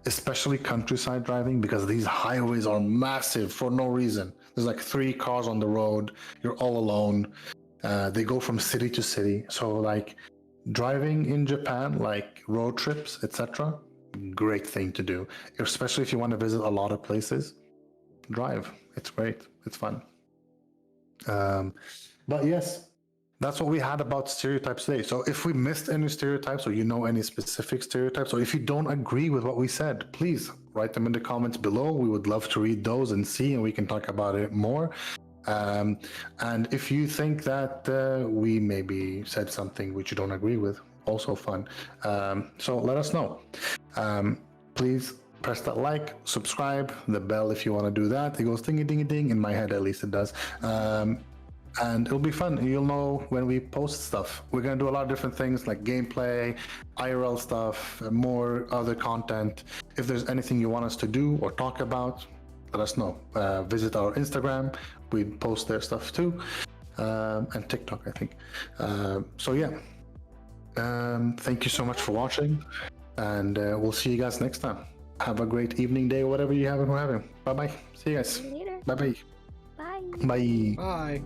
Speaker 1: Especially countryside driving because these highways are massive for no reason. There's like 3 cars on the road. You're all alone. They go from city to city. So like driving in Japan, like road trips, etc. Great thing to do, especially if you want to visit a lot of places. Drive. It's great. It's fun. But yes, that's what we had about stereotypes today. So if we missed any stereotypes or you know any specific stereotypes, or if you don't agree with what we said, please write them in the comments below. We would love to read those and see, and we can talk about it more. And if you think that we maybe said something which you don't agree with, also fun. So let us know. Please press that like, subscribe, the bell if you want to do that. It goes dingy dingy ding, in my head at least it does. And it'll be fun. You'll know when we post stuff. We're gonna do a lot of different things like gameplay, IRL stuff, more other content. If there's anything you want us to do or talk about, let us know. Visit our Instagram. We post their stuff too, and TikTok, I think. So yeah. Thank you so much for watching, and we'll see you guys next time. Have a great evening, day, whatever you have. Bye bye. See you guys.
Speaker 2: See you later.
Speaker 1: Bye bye.
Speaker 2: Bye.
Speaker 1: Bye.
Speaker 3: Bye.